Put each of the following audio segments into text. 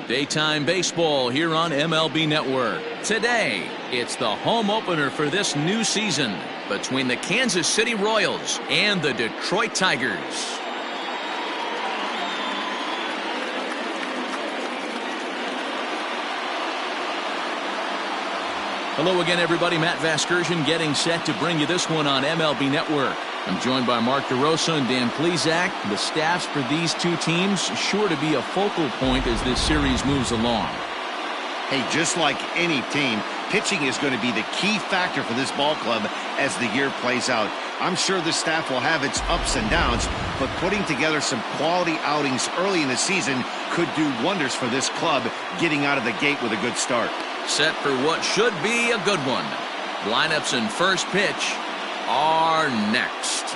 Daytime baseball here on MLB Network. Today, it's the home opener for this new season between the Kansas City Royals and the Detroit Tigers. Hello again, everybody. Matt Vasgersian getting set to bring you this one on MLB Network. I'm joined by Mark DeRosa and Dan Plesac. The staffs for these two teams sure to be a focal point as this series moves along. Hey, just like any team, pitching is going to be the key factor for this ball club as the year plays out. I'm sure the staff will have its ups and downs, but putting together some quality outings early in the season could do wonders for this club getting out of the gate with a good start. Set for what should be a good one. Lineups and first pitch are next.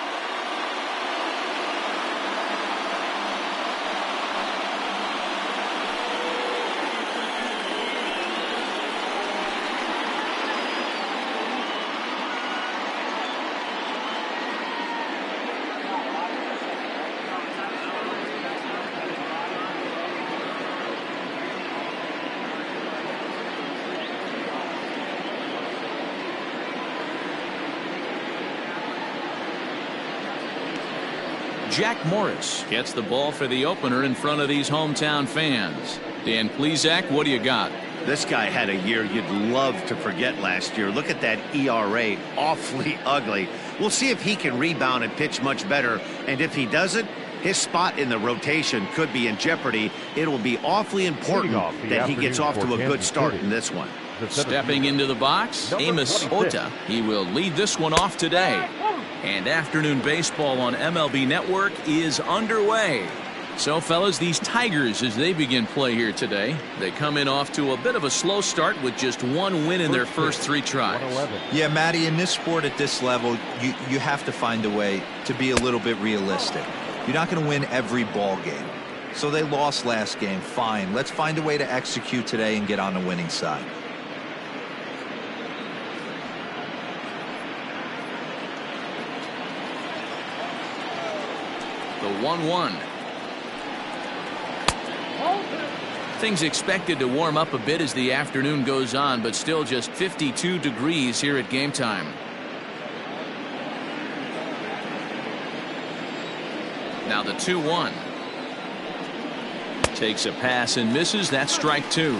Jack Morris gets the ball for the opener in front of these hometown fans. Dan Plesac, what do you got? This guy had a year you'd love to forget last year. Look at that ERA, awfully ugly. We'll see if he can rebound and pitch much better, and if he doesn't, his spot in the rotation could be in jeopardy. It will be awfully important that he gets off to a good start in this one. Stepping into the box, Amos Ota. He will lead this one off today. And afternoon baseball on MLB Network is underway. So, fellas, these Tigers, as they begin play here today, they come in off to a bit of a slow start with just one win in their first three tries. Yeah, Matty, in this sport at this level, you have to find a way to be a little bit realistic. You're not going to win every ball game. So they lost last game. Fine. Let's find a way to execute today and get on the winning side. The 1-1. Things expected to warm up a bit as the afternoon goes on, but still just 52 degrees here at game time. Now the 2-1. Takes a pass and misses. That's strike two.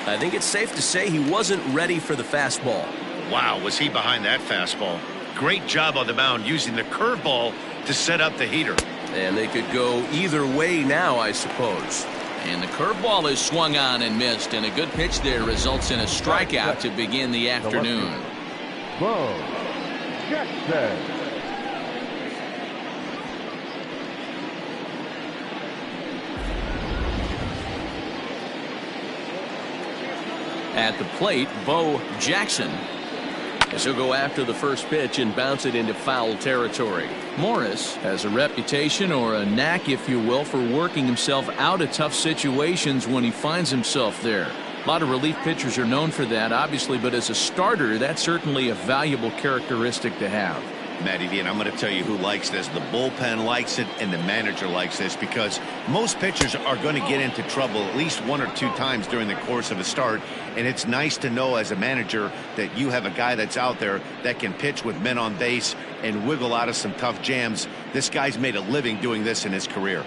I think it's safe to say he wasn't ready for the fastball. Wow, was he behind that fastball? Great job on the mound using the curveball to set up the heater. And they could go either way now, I suppose. And the curveball is swung on and missed, and a good pitch there results in a strikeout to begin the afternoon. Bo Jackson. At the plate, Bo Jackson. As he'll go after the first pitch and bounce it into foul territory. Morris has a reputation, or a knack if you will, for working himself out of tough situations when he finds himself there. A lot of relief pitchers are known for that, obviously, but as a starter, that's certainly a valuable characteristic to have. Matty V, and I'm going to tell you who likes this. The bullpen likes it, and the manager likes this, because most pitchers are going to get into trouble at least one or two times during the course of a start, and it's nice to know as a manager that you have a guy that's out there that can pitch with men on base and wiggle out of some tough jams. This guy's made a living doing this in his career.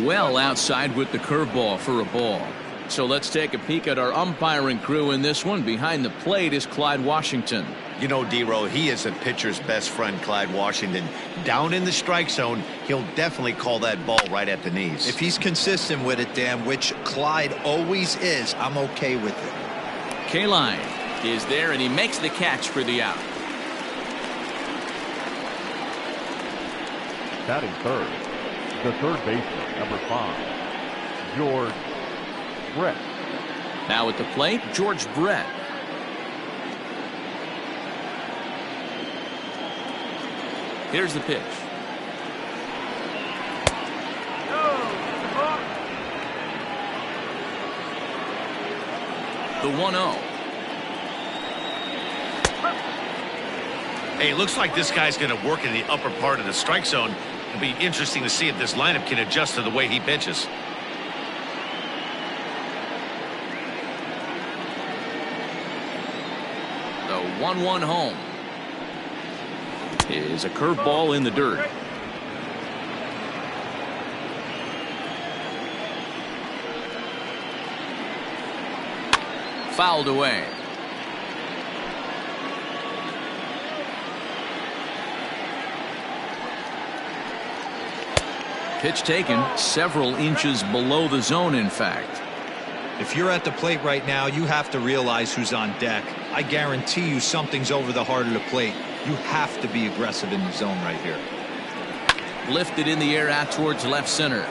Well outside with the curveball for a ball. So let's take a peek at our umpiring crew in this one. Behind the plate is Clyde Washington. You know, D-Row, he is a pitcher's best friend, Clyde Washington. Down in the strike zone, he'll definitely call that ball right at the knees. If he's consistent with it, Dan, which Clyde always is, I'm okay with it. K-Line is there, and he makes the catch for the out. Batting third, the third baseman, number 5, George Brett. Now at the plate, George Brett. Here's the pitch. The 1-0. Hey, looks like this guy's going to work in the upper part of the strike zone. It'll be interesting to see if this lineup can adjust to the way he pitches. The 1-1 home is a curveball in the dirt. Fouled away. Pitch taken several inches below the zone, in fact. If you're at the plate right now, you have to realize who's on deck. I guarantee you something's over the heart of the plate. You have to be aggressive in the zone right here. Lifted in the air out towards left center.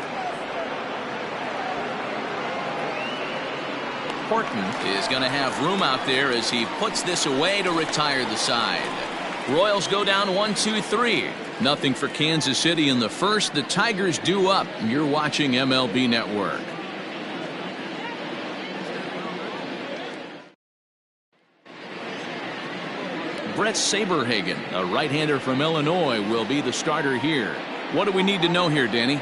Horton is going to have room out there as he puts this away to retire the side. Royals go down 1-2-3. Nothing for Kansas City in the first. The Tigers due up. You're watching MLB Network. Brett Saberhagen, a right-hander from Illinois, will be the starter here. What do we need to know here, Danny?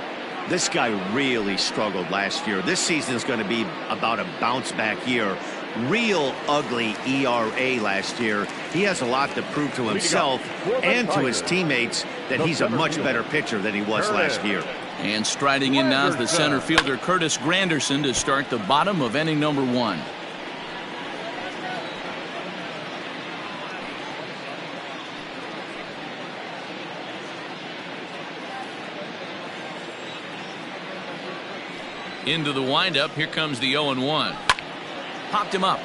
This guy really struggled last year. This season is going to be about a bounce-back year. Real ugly ERA last year. He has a lot to prove to himself and to his teammates that he's a much better pitcher than he was last year. And striding in now is the center fielder Curtis Granderson to start the bottom of inning number 1. Into the windup. Here comes the 0-1. Popped him up.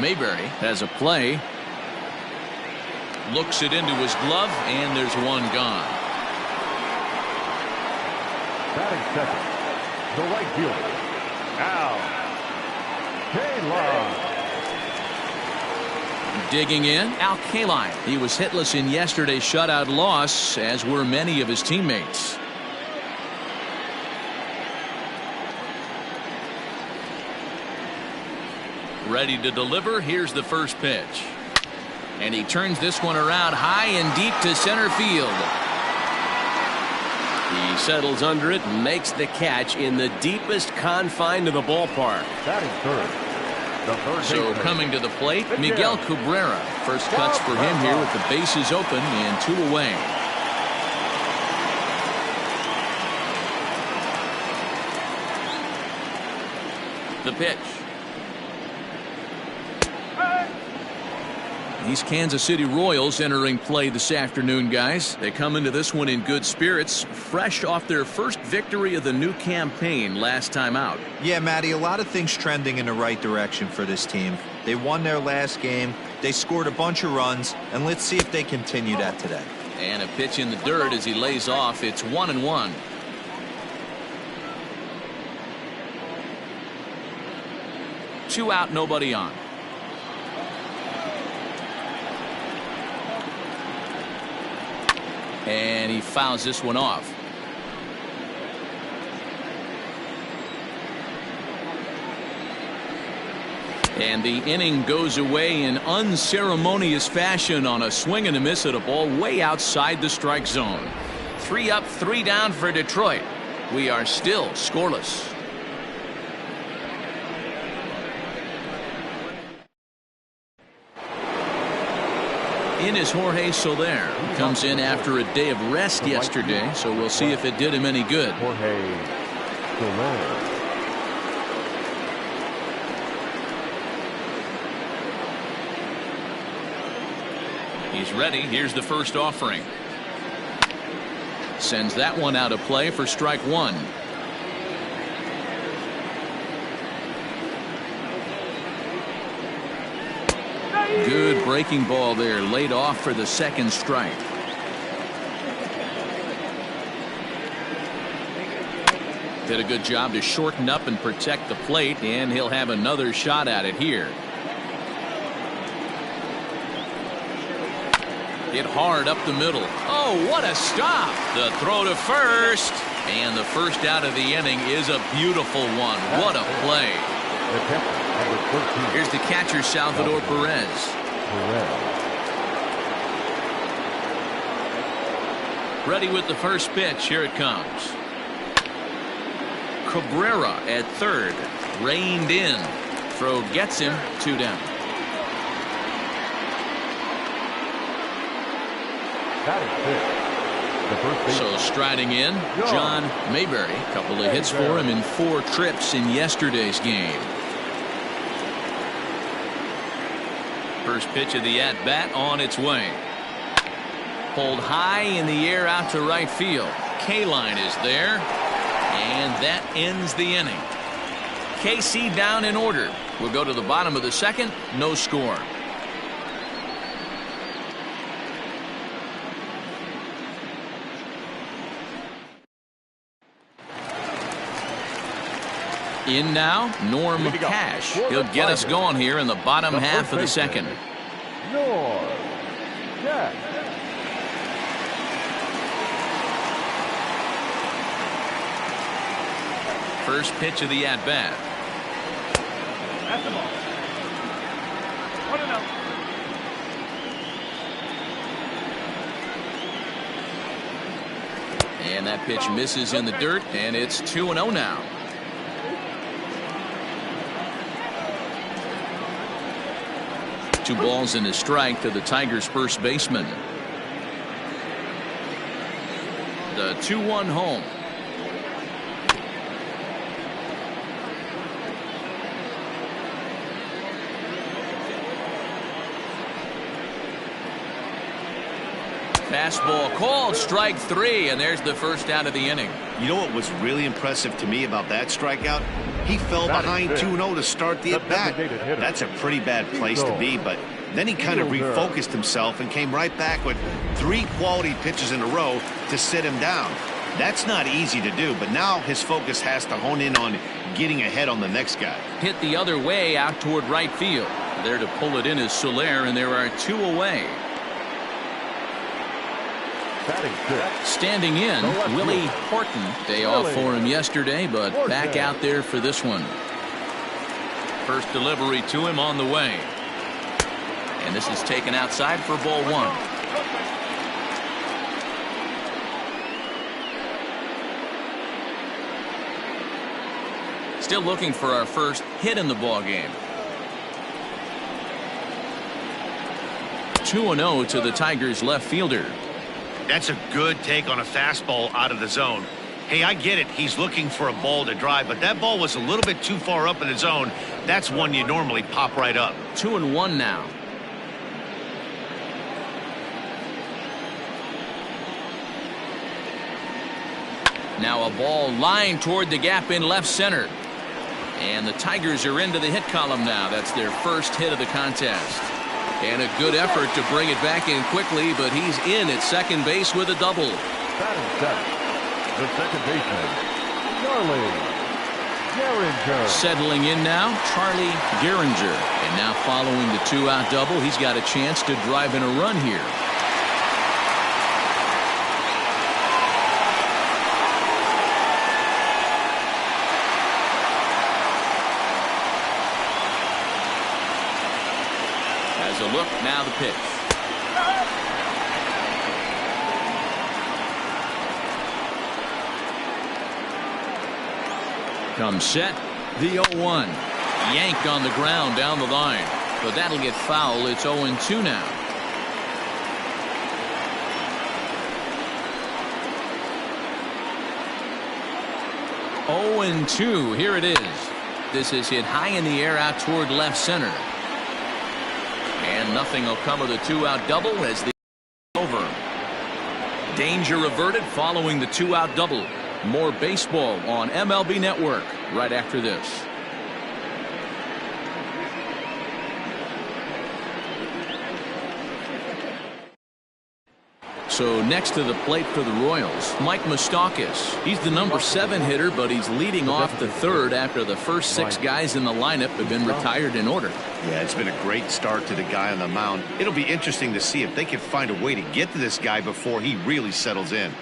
Mayberry has a play. Looks it into his glove, and there's one gone. Batting second, the right fielder, Al Kaline. Digging in, Al Kaline. He was hitless in yesterday's shutout loss, as were many of his teammates. Ready to deliver. Here's the first pitch. And he turns this one around high and deep to center field. He settles under it and makes the catch in the deepest confine to the ballpark. Batting third, the third So baseman, coming to the plate, Miguel Cabrera. First cuts for him here with the bases open and 2 away. The pitch. These Kansas City Royals entering play this afternoon, guys. They come into this one in good spirits, fresh off their first victory of the new campaign last time out. Yeah, Matty, a lot of things trending in the right direction for this team. They won their last game, they scored a bunch of runs, and let's see if they continue that today. And a pitch in the dirt as he lays off. It's 1-1. Two out, nobody on. And he fouls this one off. And the inning goes away in unceremonious fashion on a swing and a miss at a ball way outside the strike zone. 3 up, 3 down for Detroit. We are still scoreless. In is Jorge Soler. Comes in after a day of rest yesterday, so we'll see if it did him any good. Jorge Soler. He's ready. Here's the first offering. Sends that one out of play for strike 1. Good breaking ball there, laid off for the second strike. Did a good job to shorten up and protect the plate, and he'll have another shot at it here. Hit hard up the middle. Oh, what a stop! The throw to first, and the first out of the inning is a beautiful one. What a play! Here's the catcher, Salvador Perez. Ready with the first pitch. Here it comes. Cabrera at third. Reined in. Throw gets him. 2 down. So striding in, John Mayberry. A couple of hits for him in 4 trips in yesterday's game. First pitch of the at-bat on its way. Pulled high in the air out to right field. K-line is there. And that ends the inning. KC down in order. We'll go to the bottom of the second. No score. In now, Norm Cash. He'll get us going here in the bottom half of the second. Norm Cash. First pitch of the at-bat. At the ball. 1-0. And that pitch misses in the dirt, and it's 2-0 now. Two balls and a strike to the Tigers' first baseman. The 2-1 home. Fastball called, strike 3, and there's the first out of the inning. You know what was really impressive to me about that strikeout? He fell behind 2-0 to start the at-bat. That's a pretty bad place to be, but then he kind of refocused himself and came right back with 3 quality pitches in a row to sit him down. That's not easy to do, but now his focus has to hone in on getting ahead on the next guy. Hit the other way out toward right field. There to pull it in is Soler, and there are 2 away. Standing in, Willie Horton. Day off for him yesterday, but back out there for this one. First delivery to him on the way. And this is taken outside for ball 1. Still looking for our first hit in the ball game. 2-0 to the Tigers left fielder. That's a good take on a fastball out of the zone. Hey, I get it. He's looking for a ball to drive, but that ball was a little bit too far up in the zone. That's one you normally pop right up. 2-1 now. Now a ball lined toward the gap in left center. And the Tigers are into the hit column now. That's their first hit of the contest. And a good effort to bring it back in quickly, but he's in at second base with a double. Batting seventh, the second baseman, Charlie Gehringer. Settling in now, Charlie Gehringer. And now following the 2-out double, he's got a chance to drive in a run here. A look, now the pitch. Comes set, the 0-1. Yanked on the ground down the line, but that'll get foul. It's 0-2 now. Oh, and 2. Here it is. This is hit high in the air out toward left center. And nothing will come of the 2-out double as the over. Danger averted following the 2-out double. More baseball on MLB Network right after this. So next to the plate for the Royals, Mike Moustakas. He's the number 7 hitter, but he's leading off the third after the first 6 guys in the lineup have been retired in order. Yeah, it's been a great start to the guy on the mound. It'll be interesting to see if they can find a way to get to this guy before he really settles in.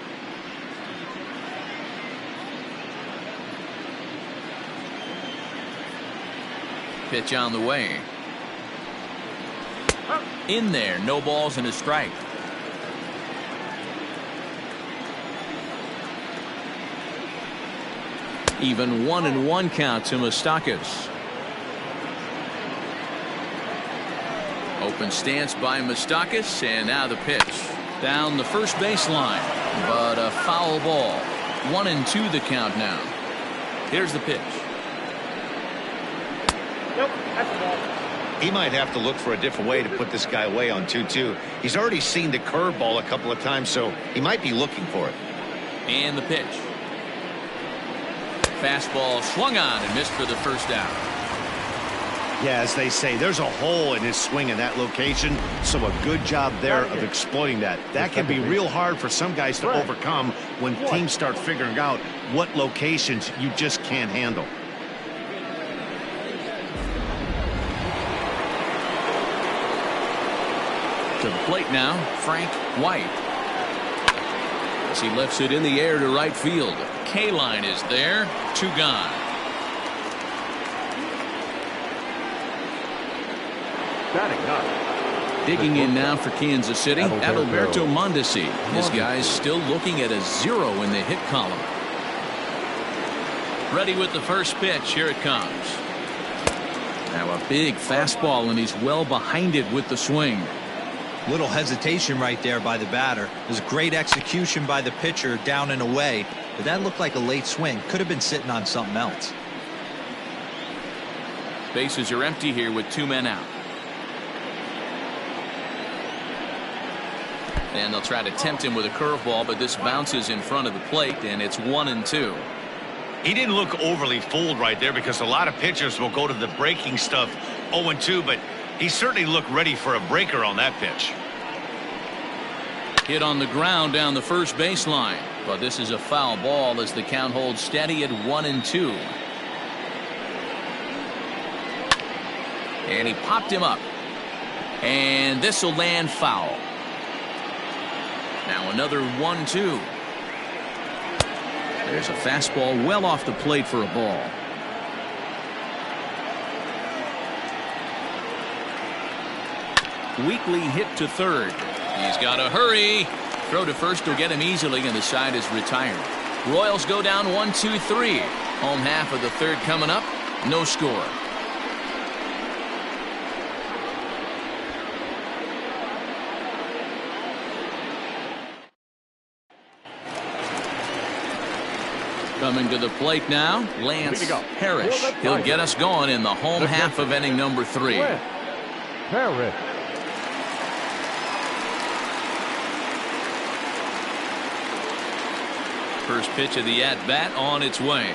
Pitch on the way. In there, no balls and a strike. Even 1-1 count to Moustakas. Open stance by Moustakas, and now the pitch. Down the first baseline, but a foul ball. 1-2 the count now. Here's the pitch. Nope, that's the ball. He might have to look for a different way to put this guy away on 2-2. He's already seen the curveball a couple of times, so he might be looking for it. And the pitch. Fastball swung on and missed for the first out. Yeah, as they say, there's a hole in his swing in that location, so a good job there of exploiting that. That can be real hard for some guys to overcome when teams start figuring out what locations you just can't handle. To the plate now, Frank White. As he lifts it in the air to right field. K-line is there. 2 gone. Batting up. Digging in now for Kansas City, Adalberto Mondesi. This guy's still looking at a 0 in the hit column. Ready with the first pitch. Here it comes. Now a big fastball, and he's well behind it with the swing. Little hesitation right there by the batter. It was great execution by the pitcher down and away, but that looked like a late swing. Could have been sitting on something else. Bases are empty here with 2 men out. And they'll try to tempt him with a curveball, but this bounces in front of the plate, and it's 1-2. He didn't look overly fooled right there because a lot of pitchers will go to the breaking stuff 0-2, but he certainly looked ready for a breaker on that pitch. Hit on the ground down the first baseline, but this is a foul ball as the count holds steady at 1-2. And he popped him up, and this will land foul. Now another 1-2. There's a fastball well off the plate for a ball. Weekly hit to third. He's got to hurry. Throw to first will get him easily, and the side is retired. Royals go down 1-2-3. Home half of the third coming up. No score. Coming to the plate now, Lance Parrish. He'll get us going in the home half of inning number 3. Parrish. First pitch of the at-bat on its way.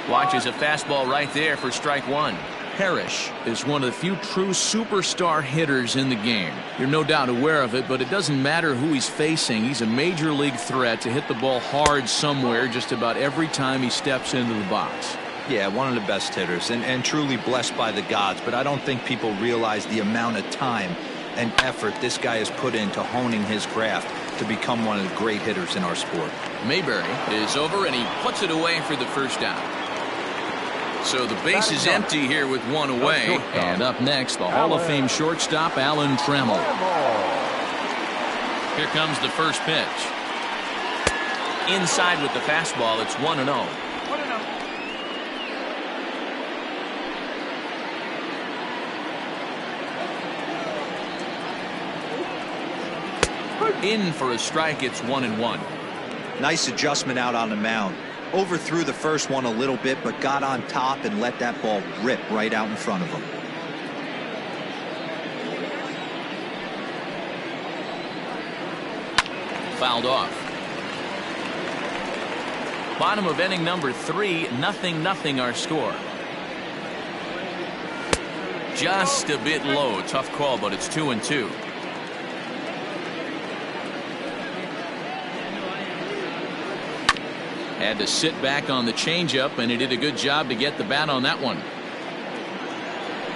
Watches a fastball right there for strike 1. Parrish is one of the few true superstar hitters in the game. You're no doubt aware of it, but it doesn't matter who he's facing. He's a major league threat to hit the ball hard somewhere just about every time he steps into the box. Yeah, one of the best hitters and truly blessed by the gods, but I don't think people realize the amount of time and effort this guy has put into honing his craft to become one of the great hitters in our sport. Mayberry is over, and he puts it away for the first down. So the base is empty here with 1 away. And up next, the Hall of Fame shortstop, Alan Trammell. Here comes the first pitch. Inside with the fastball, it's 1-0. In for a strike, it's 1-1. Nice adjustment out on the mound. Overthrew the first one a little bit, but got on top and let that ball rip right out in front of him. Fouled off. Bottom of inning number 3, 0-0 our score. Just a bit low. Tough call, but it's 2-2. Had to sit back on the changeup, and he did a good job to get the bat on that one.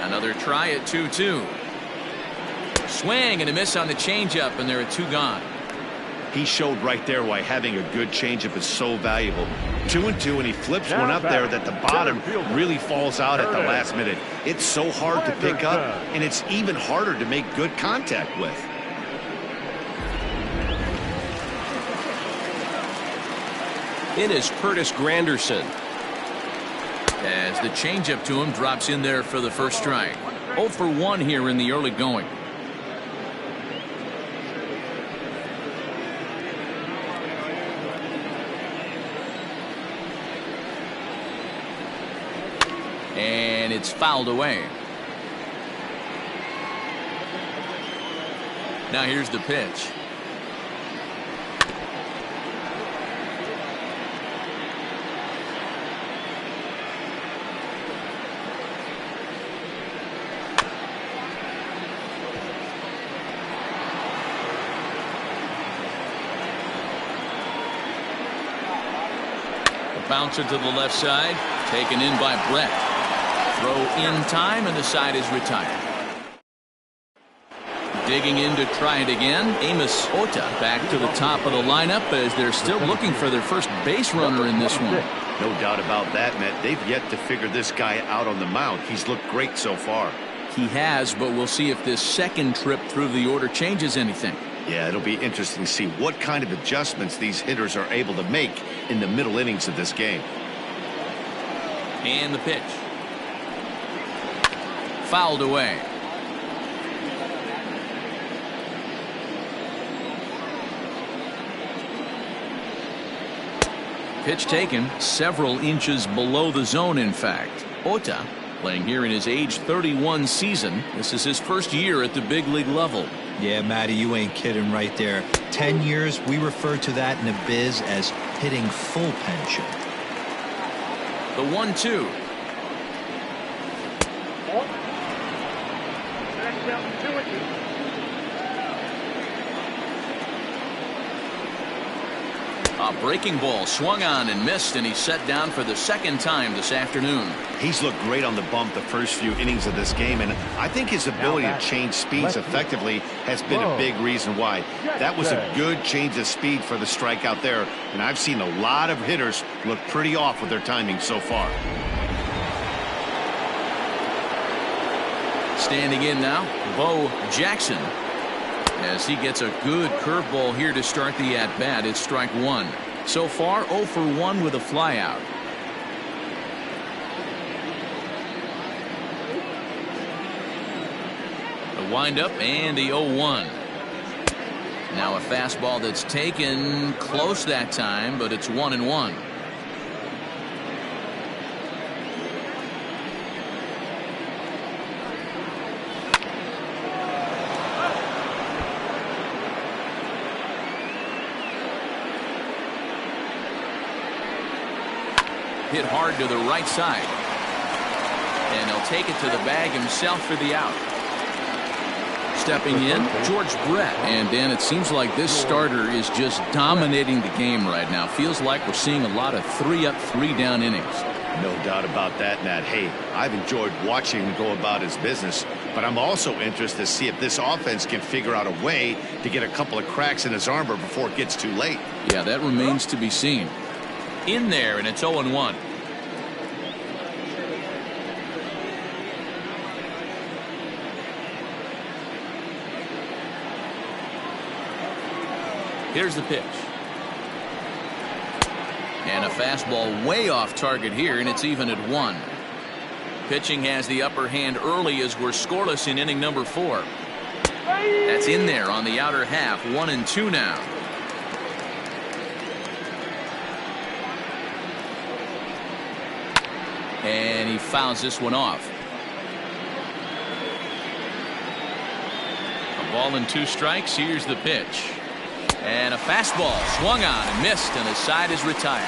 Another try at 2-2. Swing and a miss on the changeup, and there are 2 gone. He showed right there why having a good changeup is so valuable. 2-2, and he flips one up there that the bottom really falls out at the last minute. It's so hard to pick up, and it's even harder to make good contact with. In is Curtis Granderson. as the changeup to him drops in there for the first strike. 0 for 1 here in the early going. And it's fouled away. Now here's the pitch. A bouncer to the left side, taken in by Brett. Throw in time, and the side is retired. Digging in to try it again, Amos Ota back to the top of the lineup as they're still looking for their first base runner in this one. No doubt about that, Matt. They've yet to figure this guy out on the mound. He's looked great so far. He has, but we'll see if this second trip through the order changes anything. Yeah, it'll be interesting to see what kind of adjustments these hitters are able to make in the middle innings of this game. And the pitch. Fouled away. Pitch taken several inches below the zone, in fact. Ota playing here in his age 31 season. This is his first year at the big league level. Yeah, Matty, you ain't kidding right there. 10 years, we refer to that in the biz as hitting full pension. The 1-2. A breaking ball swung on and missed, and he's set down for the second time this afternoon. He's looked great on the bump the first few innings of this game, and I think his ability to change speeds effectively has been a big reason why. That was a good change of speed for the strikeout there, and I've seen a lot of hitters look pretty off with their timing so far. Standing in now, Bo Jackson, as he gets a good curveball here to start the at-bat. It's strike one. So far, 0 for 1 with a flyout. The windup and the 0-1. Now a fastball that's taken close that time, but it's 1-1. Hit hard to the right side, and he'll take it to the bag himself for the out. Stepping in, George Brett. And Dan, it seems like this starter is just dominating the game right now. Feels like we're seeing a lot of 3-up, 3-down innings. No doubt about that, Matt. Hey, I've enjoyed watching him go about his business, but I'm also interested to see if this offense can figure out a way to get a couple of cracks in his armor before it gets too late. Yeah, that remains to be seen. In there, and it's 0-1. Here's the pitch. And a fastball way off target here, and it's even at 1. Pitching has the upper hand early as we're scoreless in inning number 4. That's in there on the outer half. 1-2 now. And he fouls this one off. A ball and 2 strikes. Here's the pitch. And a fastball swung on and missed, and the side is retired.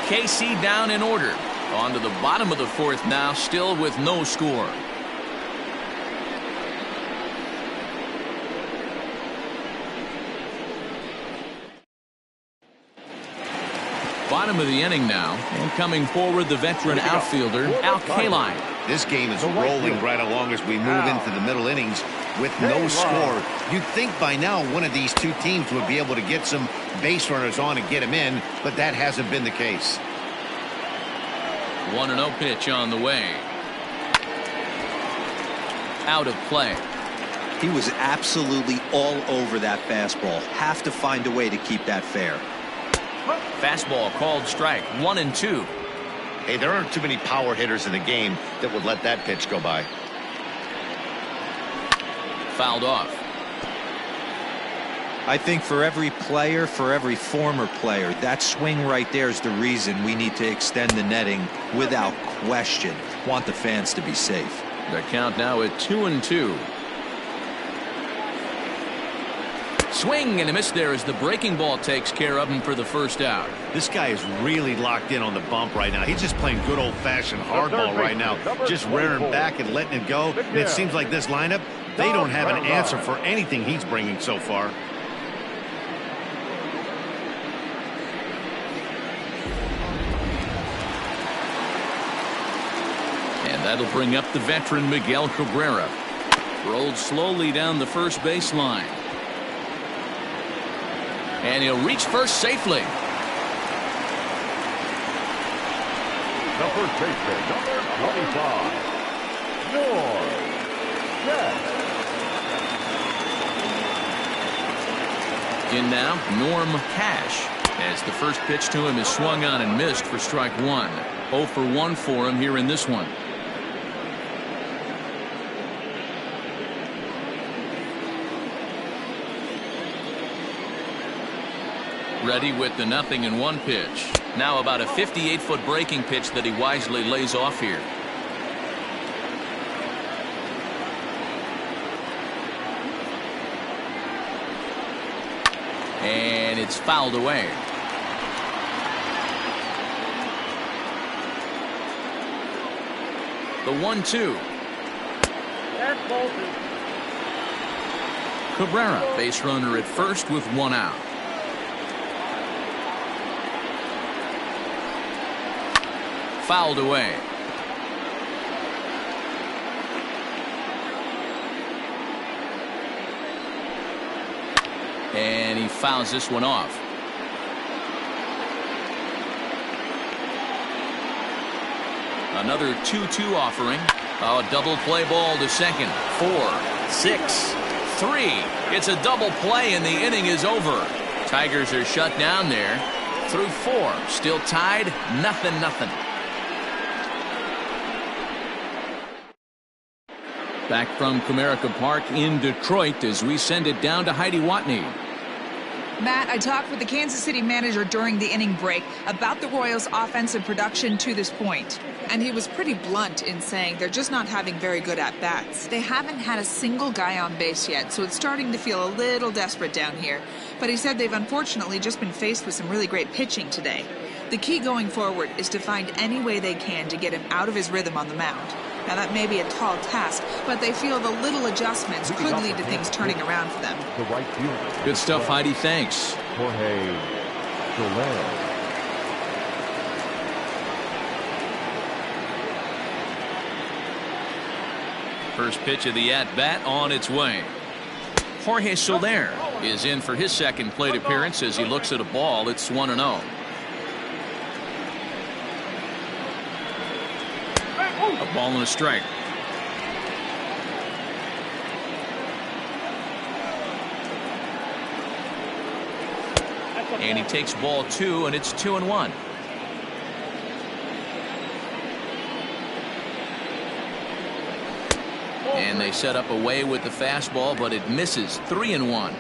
KC down in order. On to the bottom of the 4th now, still with no score. Bottom of the inning now, and coming forward, the veteran outfielder, Al Kaline. This game is rolling right along as we move into the middle innings with no score. You'd think by now one of these two teams would be able to get some base runners on and get them in, but that hasn't been the case. 1-0 pitch on the way. Out of play. He was absolutely all over that fastball. Have to find a way to keep that fair. Fastball called strike. 1-2. Hey, there aren't too many power hitters in the game that would let that pitch go by. Fouled off. I think for every player, for every former player, that swing right there is the reason we need to extend the netting without question. Want the fans to be safe. The count now at 2-2. Swing and a miss there as the breaking ball takes care of him for the first out. This guy is really locked in on the bump right now. He's just playing good old-fashioned hardball right now, just rearing back and letting it go. And it seems like this lineup, they don't have an answer for anything he's bringing so far. And that'll bring up the veteran Miguel Cabrera. Rolled slowly down the first baseline. And he'll reach first safely. The first baseman, number 25, George. In now, Norm Cash, as the first pitch to him is swung on and missed for strike one. 0 for 1 for him here in this one. Ready with the 0-1 pitch. Now about a 58-foot breaking pitch that he wisely lays off here. And it's fouled away. The 1-2. Cabrera, base runner at first with one out. Fouled away. And he fouls this one off. Another 2-2 offering. A double play ball to second. 4, 6, 3. It's a double play and the inning is over. Tigers are shut down there through 4. Still tied, 0-0. Back from Comerica Park in Detroit as we send it down to Heidi Watney. Matt, I talked with the Kansas City manager during the inning break about the Royals' offensive production to this point. And he was pretty blunt in saying they're just not having very good at-bats. They haven't had a single guy on base yet, so it's starting to feel a little desperate down here. But he said they've unfortunately just been faced with some really great pitching today. The key going forward is to find any way they can to get him out of his rhythm on the mound. Now, that may be a tall task, but they feel the little adjustments could lead to things turning around for them. The right fielder. Good stuff, Heidi. Thanks. Jorge Soler. First pitch of the at-bat on its way. Jorge Soler is in for his second plate appearance as he looks at a ball. It's 1-0. A ball and a strike. And he takes ball 2, and it's 2-1. And they set up away with the fastball, but it misses. 3-1.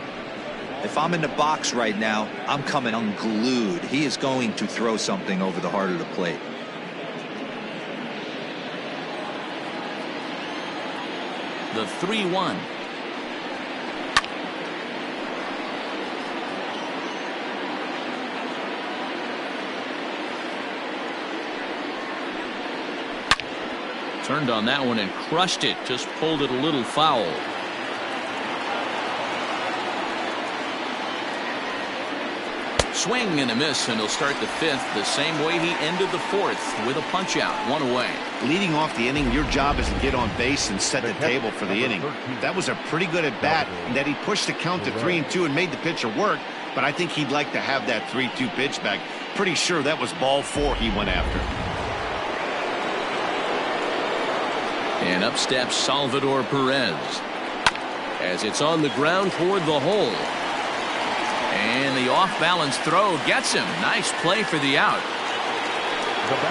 If I'm in the box right now, I'm coming unglued. He is going to throw something over the heart of the plate. The 3-1. Turned on that one and crushed it. Just pulled it a little foul. Swing and a miss, and he'll start the 5th the same way he ended the 4th with a punch out. 1 away. Leading off the inning, your job is to get on base and set the table for the inning. That was a pretty good at bat, and that he pushed the count to 3-2 and made the pitcher work. But I think he'd like to have that 3-2 pitch back. Pretty sure that was ball 4 he went after. And up steps Salvador Perez as it's on the ground toward the hole. And the off-balance throw gets him. Nice play for the out.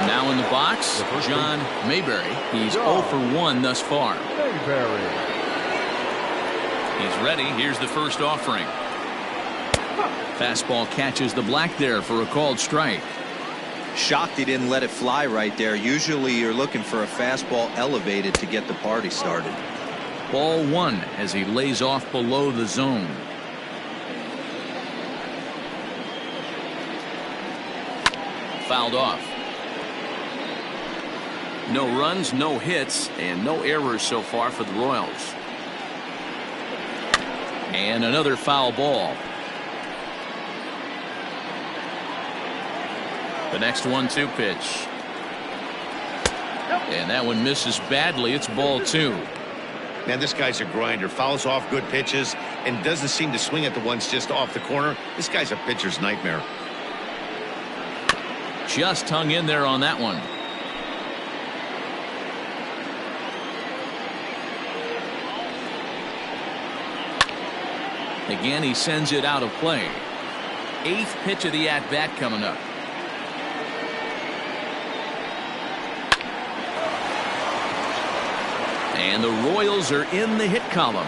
Now in the box, John Mayberry. He's 0 for 1 thus far. He's ready. Here's the first offering. Fastball catches the black there for a called strike. Shocked he didn't let it fly right there. Usually you're looking for a fastball elevated to get the party started. Ball 1 as he lays off below the zone. Fouled off. No runs, no hits, and no errors so far for the Royals. And another foul ball. The next 1-2 pitch. And that one misses badly. It's ball 2. Man, this guy's a grinder. Fouls off good pitches and doesn't seem to swing at the ones just off the corner. This guy's a pitcher's nightmare. Just hung in there on that one. Again, he sends it out of play. 8th pitch of the at-bat coming up. And the Royals are in the hit column.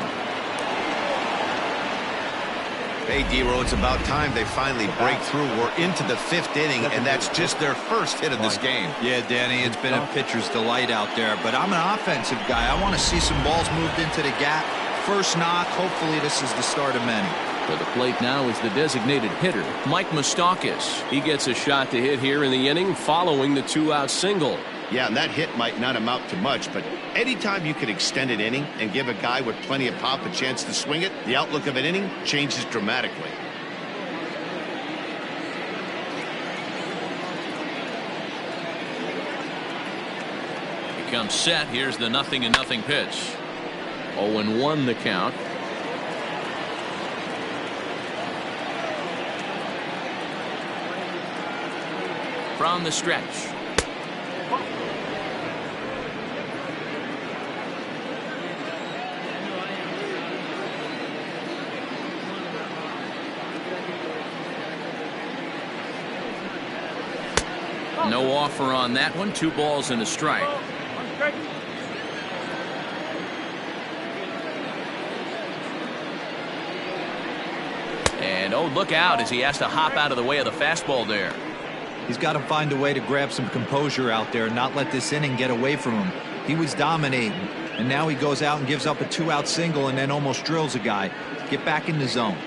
Hey, D-Row, it's about time they finally break through. We're into the 5th inning, and that's just their first hit of this game. Yeah, Danny, it's been a pitcher's delight out there, but I'm an offensive guy. I want to see some balls moved into the gap. First knock. Hopefully this is the start of many. For the plate now is the designated hitter, Mike Moustakas. He gets a shot to hit here in the inning following the 2-out single. Yeah, and that hit might not amount to much, but anytime you can extend an inning and give a guy with plenty of pop a chance to swing it, the outlook of an inning changes dramatically. He comes set. Here's the 0-0 pitch. 0-1 the count. From the stretch. No offer on that one. 2 balls and a strike. And oh, look out as he has to hop out of the way of the fastball there. He's got to find a way to grab some composure out there and not let this inning get away from him. He was dominating, and now he goes out and gives up a 2-out single and then almost drills a guy. Get back in the zone.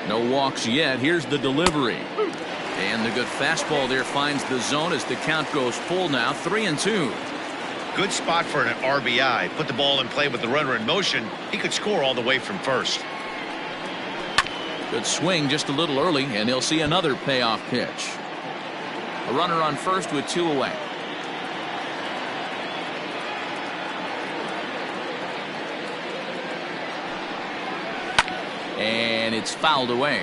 No walks yet. Here's the delivery. And the good fastball there finds the zone as the count goes full now. 3-2. Good spot for an RBI. Put the ball in play with the runner in motion. He could score all the way from first. Good swing just a little early, and he'll see another payoff pitch. A runner on first with 2 away. And it's fouled away.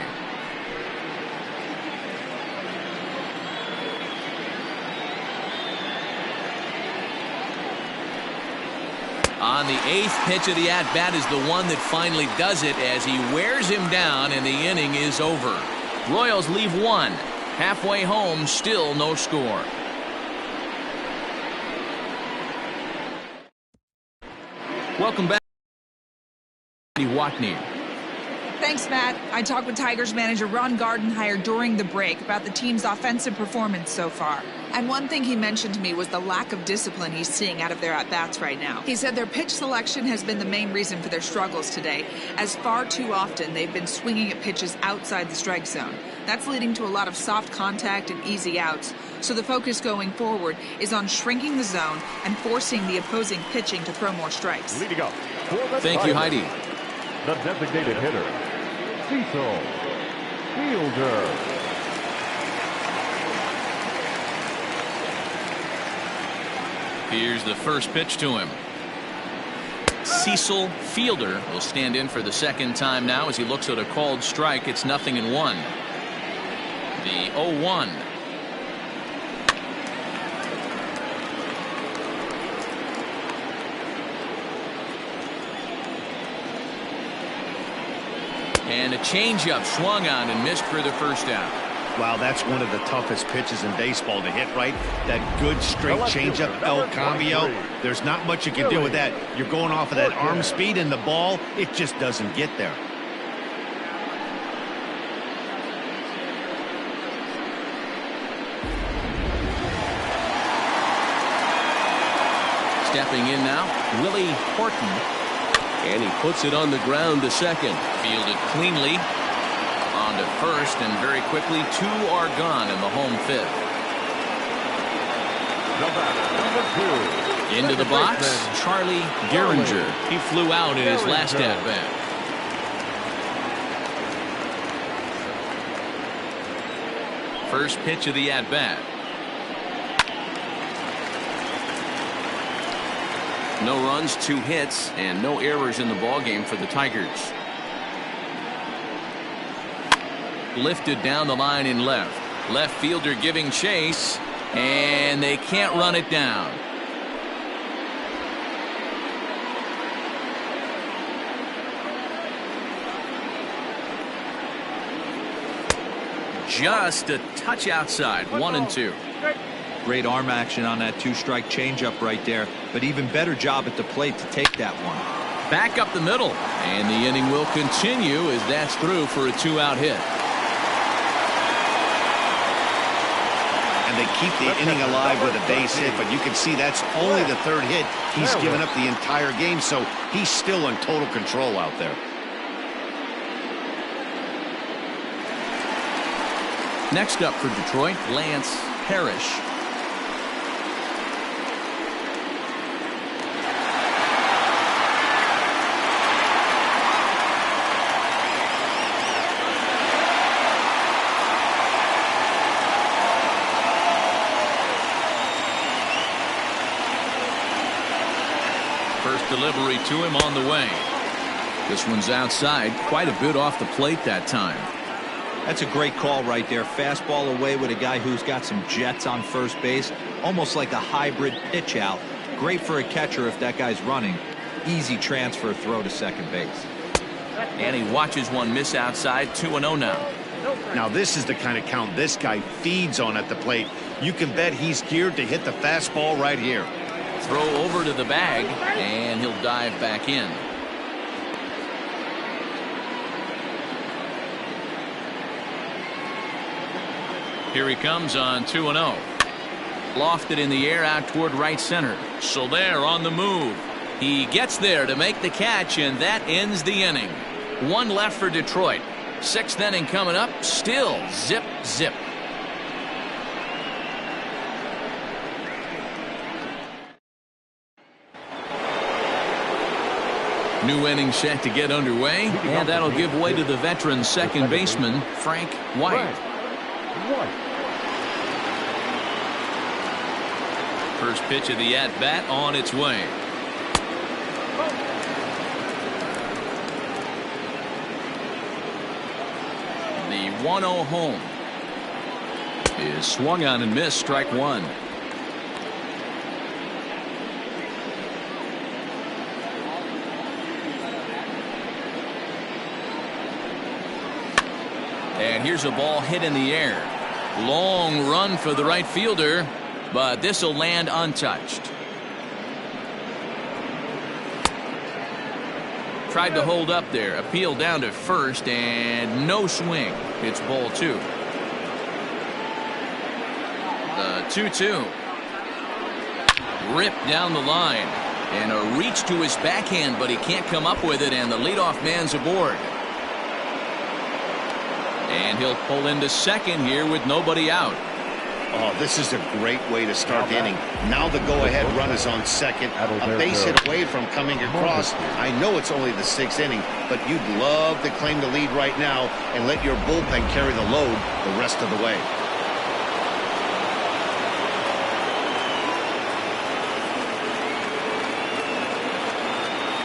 On the 8th pitch of the at-bat is the one that finally does it as he wears him down and the inning is over. Royals leave 1. Halfway home, still no score. Welcome back. Watney. Thanks, Matt. I talked with Tigers manager Ron Gardenhire during the break about the team's offensive performance so far. And one thing he mentioned to me was the lack of discipline he's seeing out of their at-bats right now. He said their pitch selection has been the main reason for their struggles today, as far too often they've been swinging at pitches outside the strike zone. That's leading to a lot of soft contact and easy outs. So the focus going forward is on shrinking the zone and forcing the opposing pitching to throw more strikes. Leading up. Thank you, Heidi. The designated hitter, Cecil Fielder. Here's the first pitch to him. Cecil Fielder will stand in for the second time now as he looks at a called strike. It's 0-1. The 0-1. And a changeup swung on and missed for the first out. Wow, that's one of the toughest pitches in baseball to hit, right? That good straight changeup, El Cambio. There's not much you can do with that. You're going off of that arm speed, and the ball, it just doesn't get there. Stepping in now, Willie Horton. And he puts it on the ground to second. Fielded cleanly. On to first, and very quickly, 2 are gone in the home fifth. Into the box, Charlie Gehringer. He flew out in his last at-bat. First pitch of the at-bat. No runs, 2 hits, and no errors in the ballgame for the Tigers. Lifted down the line in left. Left fielder giving chase, and they can't run it down. Just a touch outside, 1-2. Great arm action on that 2-strike changeup right there, but even better job at the plate to take that one. Back up the middle, and the inning will continue as that's through for a 2-out hit. And they keep the inning alive with a base hit, but you can see that's only the 3rd hit he's given up the entire game, so he's still in total control out there. Next up for Detroit, Lance Parrish. First delivery to him on the way. This one's outside, quite a bit off the plate that time. That's a great call right there. Fastball away with a guy who's got some jets on first base, almost like a hybrid pitch out. Great for a catcher if that guy's running. Easy transfer throw to second base. And he watches one miss outside. 2-0 now. Now this is the kind of count this guy feeds on at the plate. You can bet he's geared to hit the fastball right here. Throw over to the bag, and he'll dive back in. Here he comes on 2-0. Lofted in the air out toward right center. Soler on the move. He gets there to make the catch, and that ends the inning. 1 left for Detroit. 6th inning coming up. Still zip, zip. New inning set to get underway, and that'll give way to the veteran second baseman, Frank White. First pitch of the at-bat on its way. The 1-0 home is swung on and missed, strike 1. And here's a ball hit in the air. Long run for the right fielder, but this will land untouched. Tried to hold up there. Appeal down to first, and no swing. It's ball 2. The 2-2. Ripped down the line. And a reach to his backhand, but he can't come up with it, and the leadoff man's aboard. And he'll pull into second here with nobody out. Oh, this is a great way to start the inning. Now the go-ahead run is on second. A base hit away from coming across. I know it's only the 6th inning, but you'd love to claim the lead right now and let your bullpen carry the load the rest of the way.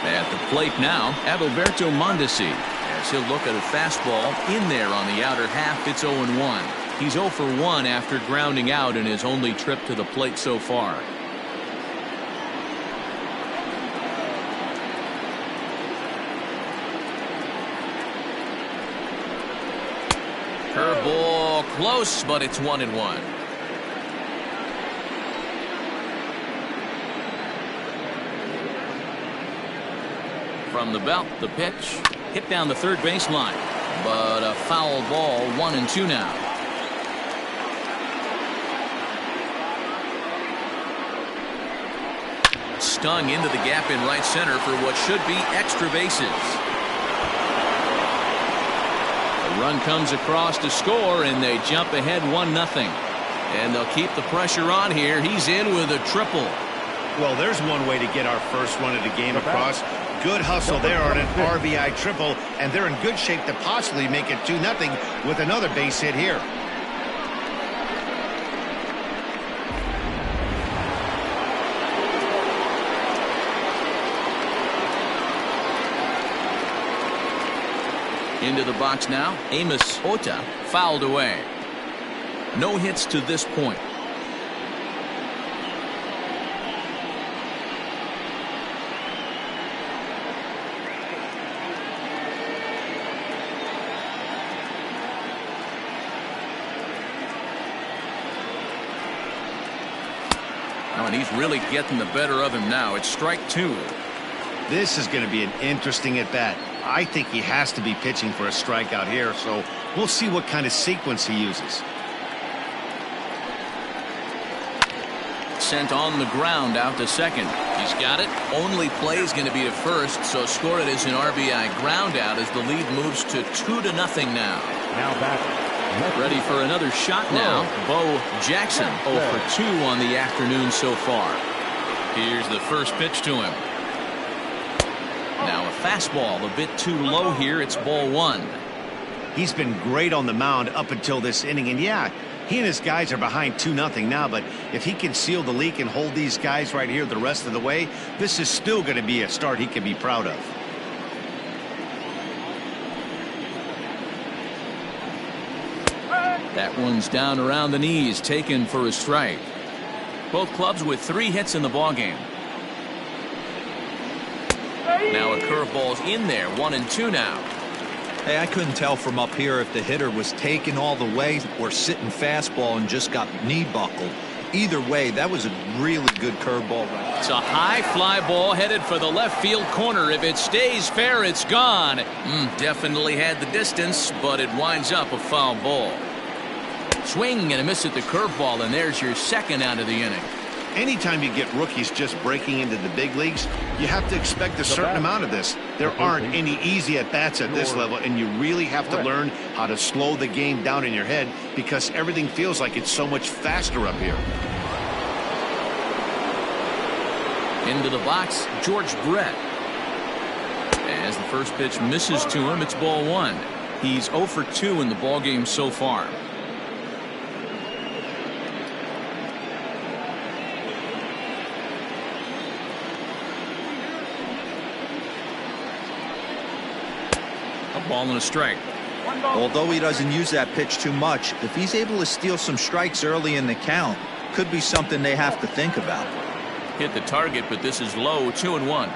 At the plate now, Adalberto Mondesi. As he'll look at a fastball in there on the outer half. It's 0-1. He's 0 for 1 after grounding out in his only trip to the plate so far. close, but it's 1-1. From the belt, the pitch hit down the third baseline, but a foul ball. 1-2 now. Stung into the gap in right center for what should be extra bases. A run comes across to score, and they jump ahead 1-0. And they'll keep the pressure on here. He's in with a triple. Well, there's one way to get our first run of the game across. Good hustle there on an RBI triple, and they're in good shape to possibly make it 2-0 with another base hit here. Into the box now, Amos Ota fouled away. No hits to this point. Oh, and he's really getting the better of him now. It's strike 2. This is going to be an interesting at-bat. I think he has to be pitching for a strikeout here, so we'll see what kind of sequence he uses. Sent on the ground out to second. He's got it. Only play is going to be to first, so score it as an RBI ground out as the lead moves to 2-0 now. Now back. Ready for another shot now. Bo Jackson 0 for 2 on the afternoon so far. Here's the first pitch to him. Now a fastball a bit too low here. It's ball 1. He's been great on the mound up until this inning, and yeah, he and his guys are behind 2-0 now, but if he can seal the leak and hold these guys right here the rest of the way, this is still going to be a start he can be proud of. That one's down around the knees, taken for a strike. Both clubs with 3 hits in the ballgame. Now a curveball's in there. 1-2 now. Hey, I couldn't tell from up here if the hitter was taken all the way or sitting fastball and just got knee buckled. Either way, that was a really good curveball. It's a high fly ball headed for the left field corner. If it stays fair, it's gone. Definitely had the distance, but it winds up a foul ball. Swing and a miss at the curveball, and there's your second out of the inning. Anytime you get rookies just breaking into the big leagues, you have to expect a certain amount of this. There aren't any easy at-bats at this level, and you really have to learn how to slow the game down in your head because everything feels like it's so much faster up here. Into the box, George Brett. As the first pitch misses to him, it's ball 1. He's 0 for 2 in the ballgame so far. Ball and a strike. Although he doesn't use that pitch too much, if he's able to steal some strikes early in the count, could be something they have to think about. Hit the target, but this is low. 2-1.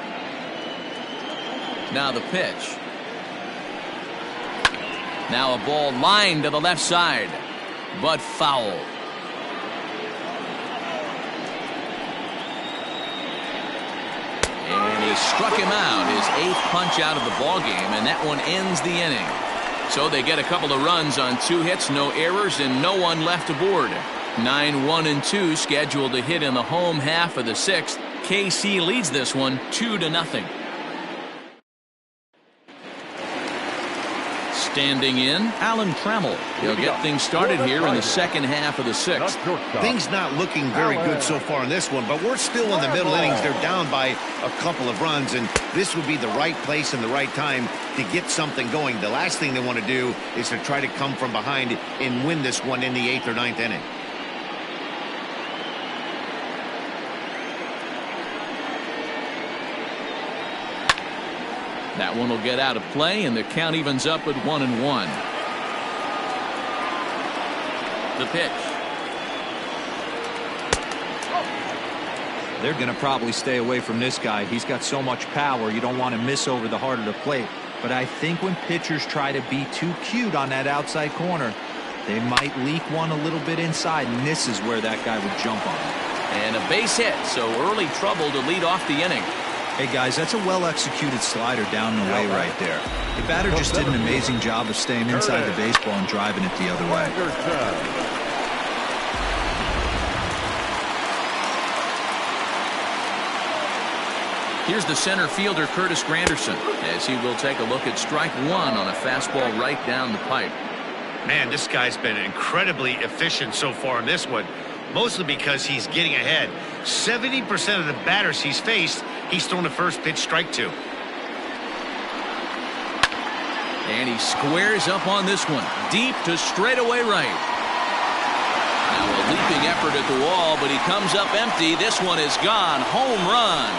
Now the pitch. Now a ball lined to the left side, but foul. And he struck him out, his 8th punch out of the ballgame, and that one ends the inning. So they get a couple of runs on 2 hits, no errors, and no one left aboard. 9-1-2 scheduled to hit in the home half of the 6th. KC leads this one 2-0. Standing in, Alan Trammell. He'll get things started here in the second half of the 6th. Things not looking very good so far in this one, but we're still in the middle innings. They're down by a couple of runs, and this would be the right place and the right time to get something going. The last thing they want to do is to try to come from behind and win this one in the 8th or 9th inning. That one will get out of play, and the count evens up at 1-1. The pitch. They're going to probably stay away from this guy. He's got so much power, you don't want to miss over the heart of the plate. But I think when pitchers try to be too cute on that outside corner, They might leak one a little bit inside, and this is where that guy would jump on it. And a base hit, so early trouble to lead off the inning. Hey guys, that's a well-executed slider down the way right there. The batter just did an amazing job of staying inside the baseball and driving it the other way. Here's the center fielder, Curtis Granderson, as he will take a look at strike one on a fastball right down the pipe. Man, this guy's been incredibly efficient so far in this one, mostly because he's getting ahead. 70% of the batters he's faced, he's thrown the first pitch strike to. And he squares up on this one, deep to straightaway right. Now a leaping effort at the wall, but he comes up empty. This one is gone. Home run.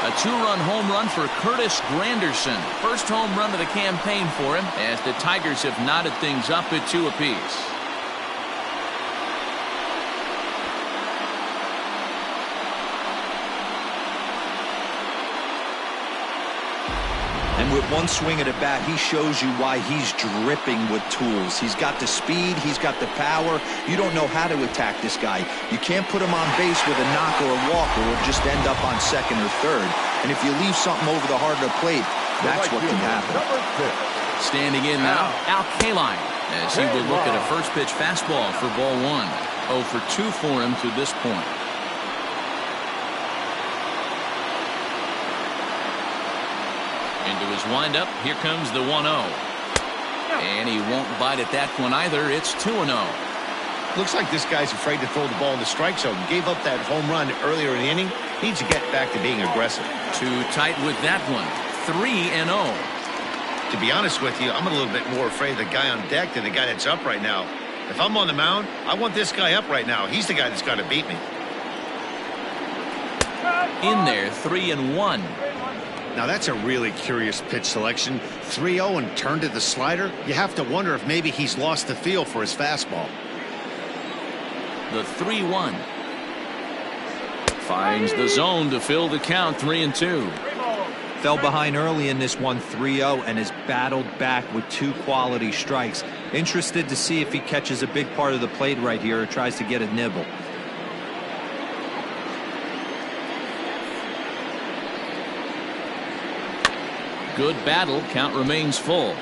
A two-run home run for Curtis Granderson. First home run of the campaign for him, as the Tigers have knotted things up at 2 apiece. And with one swing at a bat, he shows you why he's dripping with tools. He's got the speed, he's got the power. You don't know how to attack this guy. You can't put him on base with a knock or a walk, or he'll just end up on second or third. And if you leave something over the heart of the plate, that's what can happen. Standing in now, Al Kaline, as he will look at a first pitch fastball for ball one. 0 for 2 for him to this point. Into his windup, here comes the 1-0. And he won't bite at that one either. It's 2-0. Looks like this guy's afraid to throw the ball in the strike zone. Gave up that home run earlier in the inning. Needs to get back to being aggressive. Too tight with that one. 3-0. To be honest with you, I'm a little bit more afraid of the guy on deck than the guy that's up right now. If I'm on the mound, I want this guy up right now. He's the guy that's got to beat me. In there, 3-1. Now that's a really curious pitch selection. 3-0 and turned to the slider. You have to wonder if maybe he's lost the feel for his fastball. The 3-1. Finds the zone to fill the count. 3-2. Fell behind early in this one, 3-0, and has battled back with 2 quality strikes. Interested to see if he catches a big part of the plate right here or tries to get a nibble. Good battle. Count remains full.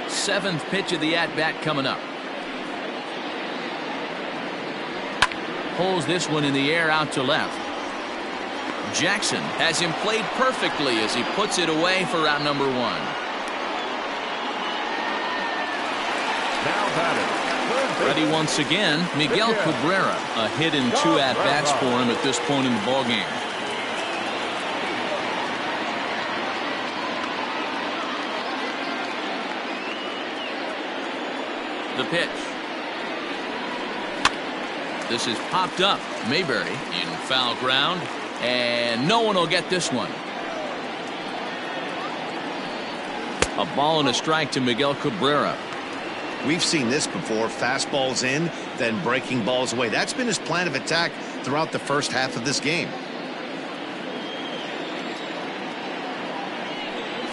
7th pitch of the at-bat coming up. Pulls this one in the air out to left. Jackson has him played perfectly as he puts it away for out number 1. Now batting. Ready once again, Miguel Cabrera. A hit in 2 at-bats for him at this point in the ballgame. The pitch. This is popped up. Mayberry in foul ground, and no one will get this one. A ball and a strike to Miguel Cabrera. We've seen this before. Fastballs in, then breaking balls away. That's been his plan of attack throughout the first half of this game.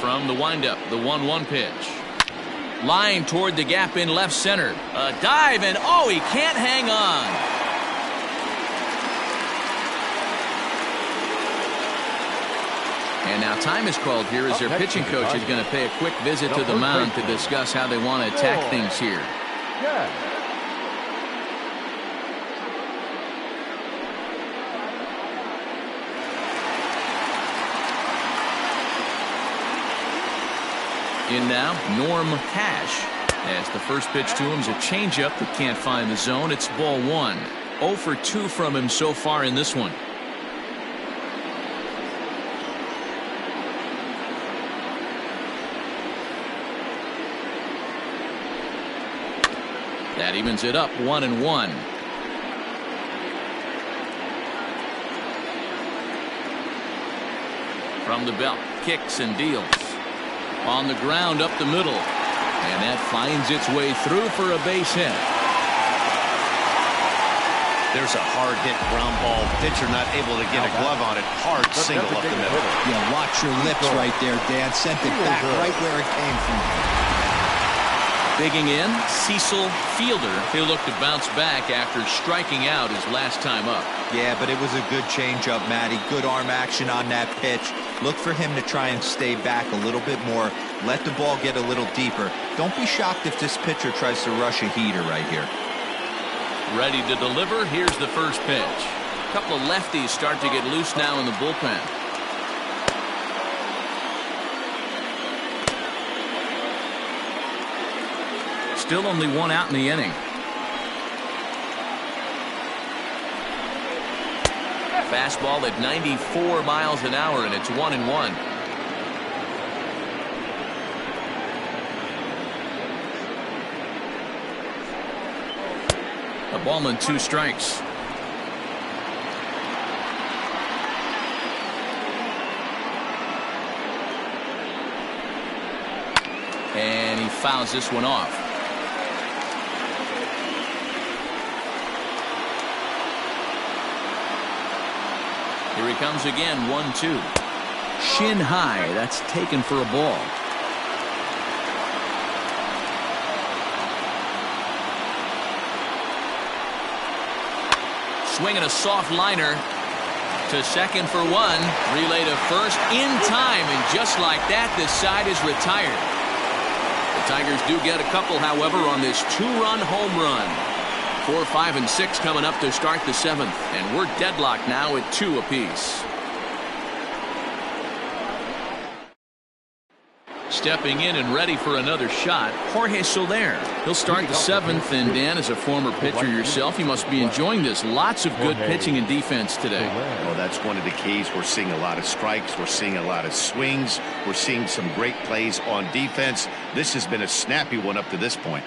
From the windup, the 1-1 pitch. Line toward the gap in left center. A dive, and oh, he can't hang on. And now time is called here as their pitching coach is going to pay a quick visit to the mound to discuss how they want to attack things here. In now, Norm Cash, as the first pitch to him is a changeup that can't find the zone. It's ball 1. 0 for 2 from him so far in this one. That evens it up, 1-1. From the belt, kicks and deals. On the ground up the middle, and that finds its way through for a base hit. There's a hard hit ground ball. Pitcher not able to get a glove on it. Hard single up the middle. Yeah, watch your lips right there, Dan. Sent it back right where it came from. Digging in, Cecil Fielder. He'll look to bounce back after striking out his last time up. Yeah, but it was a good changeup, Matty. Good arm action on that pitch. Look for him to try and stay back a little bit more. Let the ball get a little deeper. Don't be shocked if this pitcher tries to rush a heater right here. Ready to deliver. Here's the first pitch. A couple of lefties start to get loose now in the bullpen. Still only one out in the inning. Fastball at 94 miles an hour, and it's 1-1. A ball and 2 strikes. And he fouls this one off. Here he comes again, 1-2. Shin high. That's taken for a ball. Swinging a soft liner to second for 1. Relay to first in time, and just like that, this side is retired. The Tigers do get a couple, however, on this 2-run home run. 4, 5, and 6 coming up to start the 7th, and we're deadlocked now at 2 apiece. Stepping in and ready for another shot, Jorge Soler. He'll start the 7th, and Dan, as a former pitcher yourself, you must be enjoying this. Lots of good pitching and defense today. Oh, that's one of the keys. We're seeing a lot of strikes. We're seeing a lot of swings. We're seeing some great plays on defense. This has been a snappy one up to this point.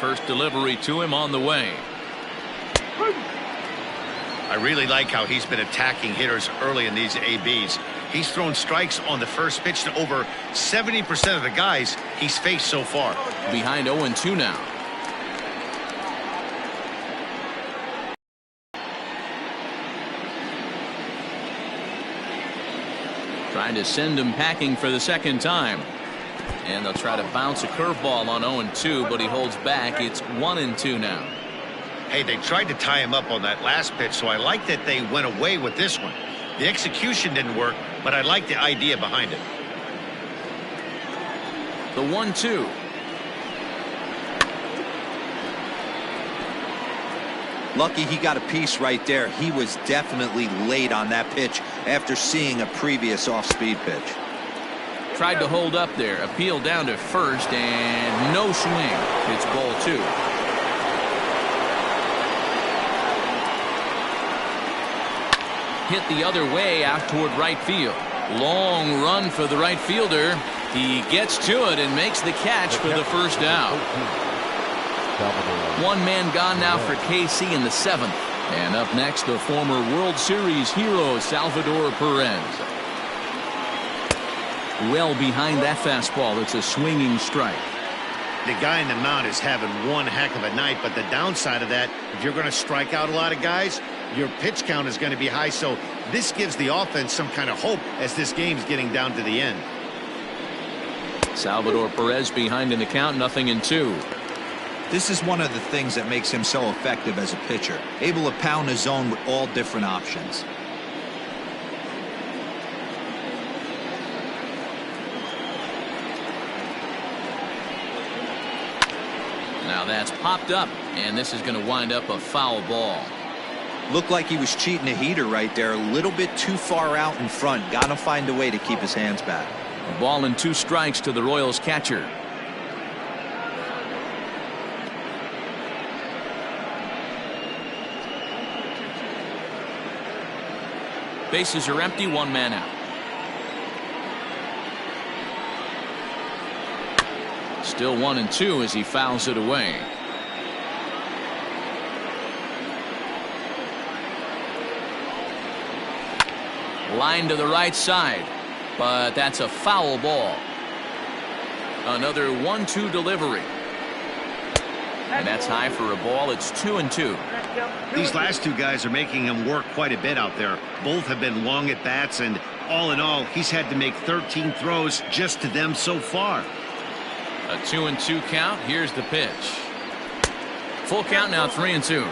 First delivery to him on the way. I really like how he's been attacking hitters early in these ABs. He's thrown strikes on the first pitch to over 70% of the guys he's faced so far. Behind 0-2 now. Trying to send him packing for the second time. And they'll try to bounce a curveball on 0-2, but he holds back. It's 1-2 now. Hey, they tried to tie him up on that last pitch, so I like that they went away with this one. The execution didn't work, but I like the idea behind it. The 1-2. Lucky he got a piece right there. He was definitely late on that pitch after seeing a previous off-speed pitch. Tried to hold up there. Appeal down to first, and no swing. It's ball 2. Hit the other way out toward right field. Long run for the right fielder. He gets to it and makes the catch for the first out. One man gone now for KC in the 7th. And up next, the former World Series hero, Salvador Perez. Well behind that fastball. It's a swinging strike. The guy in the mound is having one heck of a night, but the downside of that, if you're going to strike out a lot of guys, your pitch count is going to be high. So this gives the offense some kind of hope as this game's getting down to the end. Salvador Perez behind in the count, 0-2. This is one of the things that makes him so effective as a pitcher, able to pound his zone with all different options. Now that's popped up, and this is going to wind up a foul ball. Looked like he was cheating a heater right there, a little bit too far out in front. Got to find a way to keep his hands back. A ball and 2 strikes to the Royals catcher. Bases are empty, 1 man out. Still 1-2 as he fouls it away. Line to the right side, but that's a foul ball. Another 1-2 delivery. And that's high for a ball. It's 2-2. These last two guys are making him work quite a bit out there. Both have been long at bats, and all in all, he's had to make 13 throws just to them so far. A 2-2 count. Here's the pitch. Full count now, 3-2.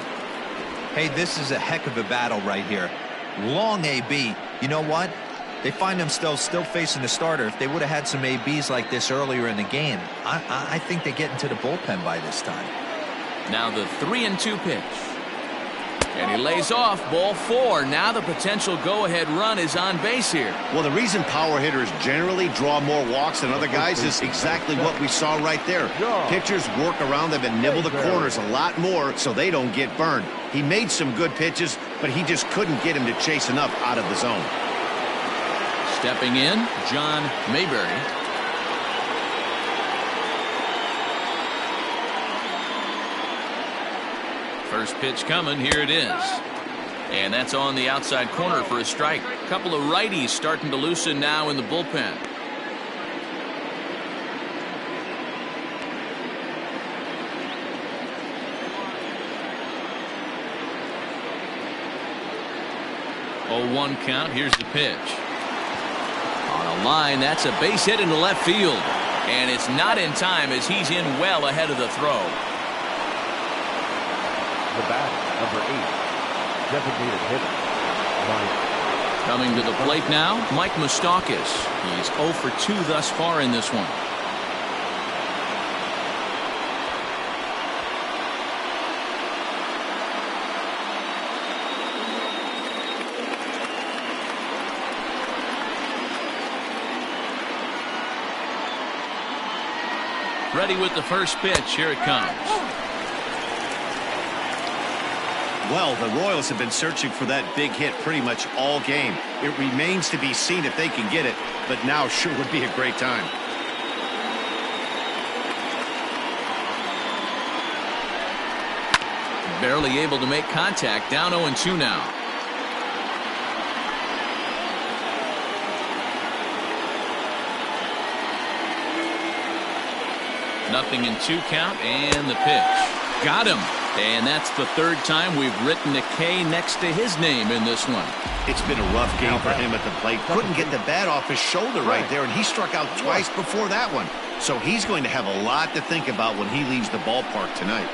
Hey, this is a heck of a battle right here. Long AB. You know what? They find themselves still facing the starter. If they would have had some ABs like this earlier in the game, I think they get into the bullpen by this time. Now the 3-2 pitch. And he lays off. Ball 4. Now the potential go-ahead run is on base here. Well, the reason power hitters generally draw more walks than other guys is exactly what we saw right there. Pitchers work around them and nibble the corners a lot more so they don't get burned. He made some good pitches, but he just couldn't get him to chase enough out of the zone. Stepping in, John Mayberry. First pitch coming. Here it is. And that's on the outside corner for a strike. A couple of righties starting to loosen now in the bullpen. Oh, 1 count. Here's the pitch. On a line, that's a base hit into left field. And it's not in time as he's in well ahead of the throw. The bat, number 8, designated hitter, Mike. Coming to the plate now, Mike Moustakas. He's 0 for 2 thus far in this one. Ready with the first pitch. Here it comes. Well, the Royals have been searching for that big hit pretty much all game. It remains to be seen if they can get it, but now sure would be a great time. Barely able to make contact. Down 0-2 now. Nothing in 2 count, and the pitch. Got him. And that's the 3rd time we've written a K next to his name in this one. It's been a rough game for him at the plate. Couldn't get the bat off his shoulder right there, and he struck out twice before that one. So he's going to have a lot to think about when he leaves the ballpark tonight.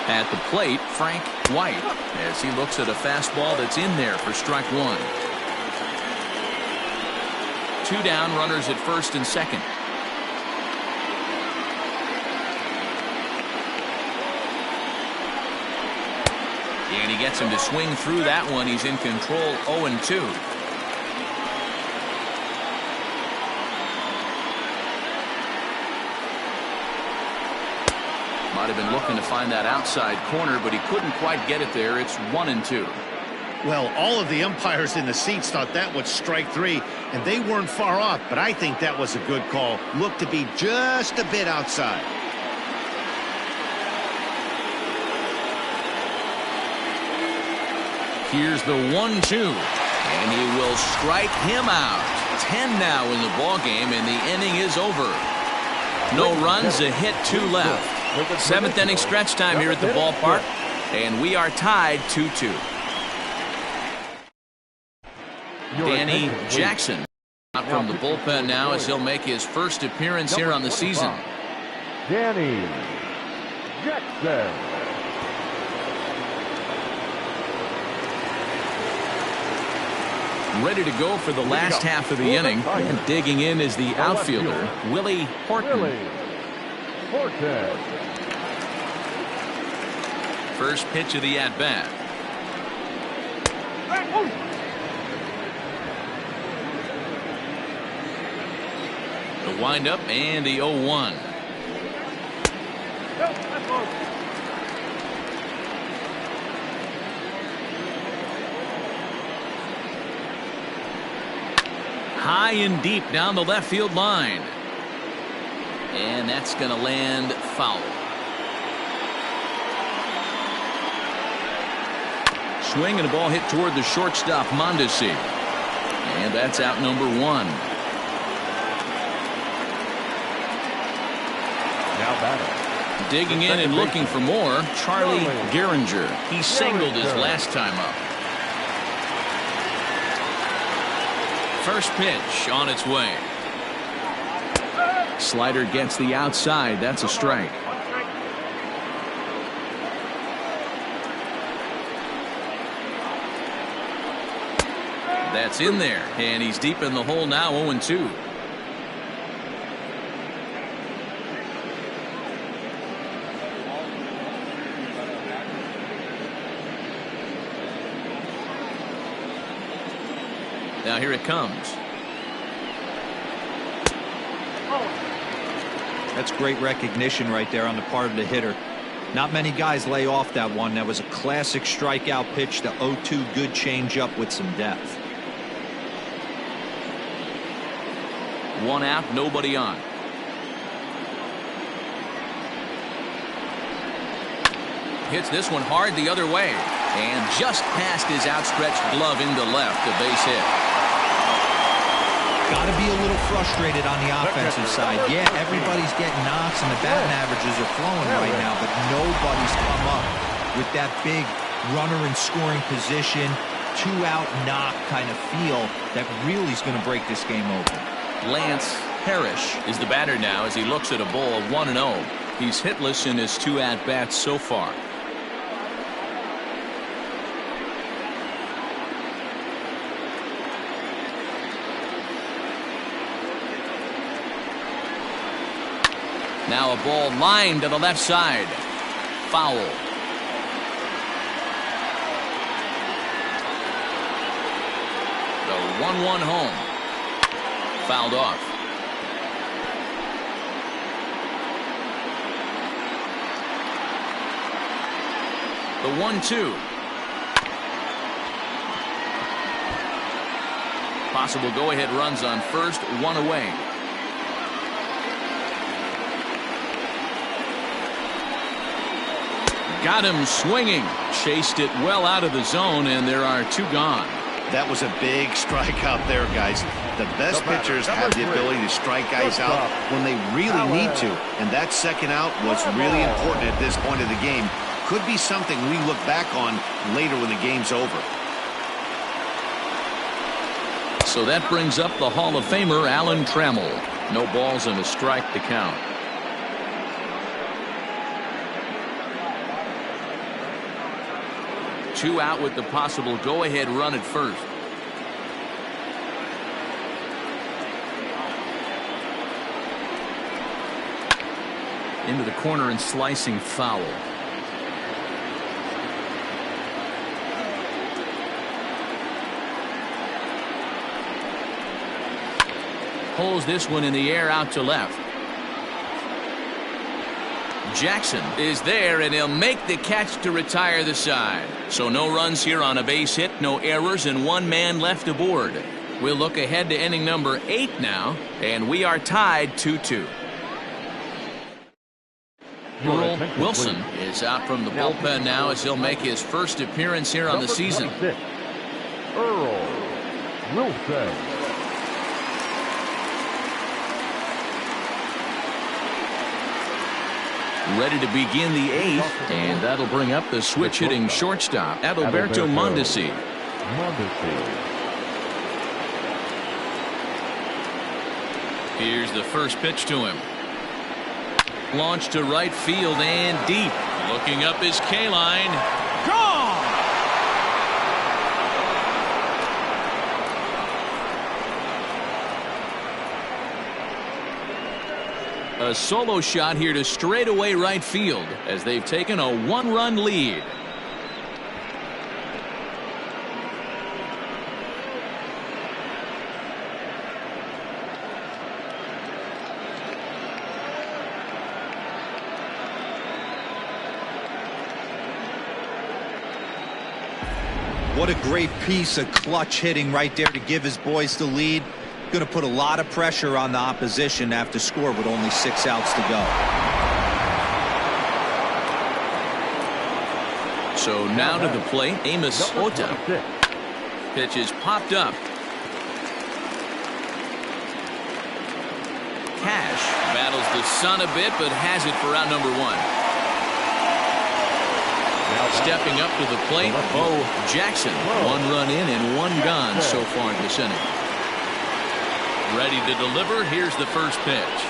At the plate, Frank White, as he looks at a fastball that's in there for strike 1. 2 down, runners at first and second. And he gets him to swing through that one. He's in control. 0-2. Might have been looking to find that outside corner, but he couldn't quite get it there. It's 1-2. Well, all of the umpires in the seats thought that was strike 3, and they weren't far off, but I think that was a good call. Looked to be just a bit outside. Here's the 1-2, and he will strike him out. 10 now in the ball game, and the inning is over. No runs, a hit, 2 left. 7th inning stretch time here at the ballpark, and we are tied 2-2. Danny Jackson out from the bullpen now as he'll make his first appearance here on the season. Danny Jackson. Ready to go for the last half of the inning, and digging in is the outfielder, Willie Horton. First pitch of the at-bat. The windup and the 0-1. High and deep down the left field line. And that's going to land foul. Swing and a ball hit toward the shortstop, Mondesi. And that's out number 1. Now batting. Digging in and looking for more, Charlie Gehringer. He singled his last time up. First pitch on its way. Slider gets the outside. That's a strike. That's in there, and he's deep in the hole now, 0-2. Now here it comes. That's great recognition right there on the part of the hitter. Not many guys lay off that one. That was a classic strikeout pitch. The 0-2 good changeup with some depth. 1 out, nobody on. Hits this one hard the other way, and just past his outstretched glove into left, a base hit. Got to be a little frustrated on the offensive side. Yeah, everybody's getting knocks and the batting averages are flowing right now, but nobody's come up with that big runner in scoring position, 2-out knock kind of feel that really is going to break this game open. Lance Parrish is the batter now as he looks at a ball of 1-0. He's hitless in his 2 at-bats so far. Now a ball lined to the left side. Foul. The 1-1 home. Fouled off. The 1-2. Possible go-ahead runs on first, 1 away. Got him swinging. Chased it well out of the zone, and there are 2 gone. That was a big strikeout there, guys. The best pitchers have the ability to strike guys out when they really need to, and that second out was really important at this point of the game. Could be something we look back on later when the game's over. So that brings up the Hall of Famer Alan Trammell. No balls and a strike to count. Two out with the possible go-ahead run at first. Into the corner and slicing foul. Pulls this one in the air out to left. Jackson is there, and he'll make the catch to retire the side. So no runs here on a base hit, no errors, and 1 man left aboard. We'll look ahead to inning number 8 now, and we are tied 2-2. Earl Wilson is out from the bullpen now as he'll make his first appearance here on the season. Earl Wilson. Ready to begin the 8th, and that'll bring up the switch-hitting shortstop, Adalberto Mondesi. Here's the first pitch to him. Launched to right field and deep. Looking up his K-line. Gone! A solo shot here to straightaway right field as they've taken a 1-run lead. What a great piece of clutch hitting right there to give his boys the lead. Going to put a lot of pressure on the opposition after score with only 6 outs to go. So now to the plate, Amos Ota. Pitch is popped up. Cash battles the sun a bit, but has it for out number 1. Stepping up to the plate, Bo Jackson. 1 run in and 1 gone so far this inning. Ready to deliver. Here's the first pitch.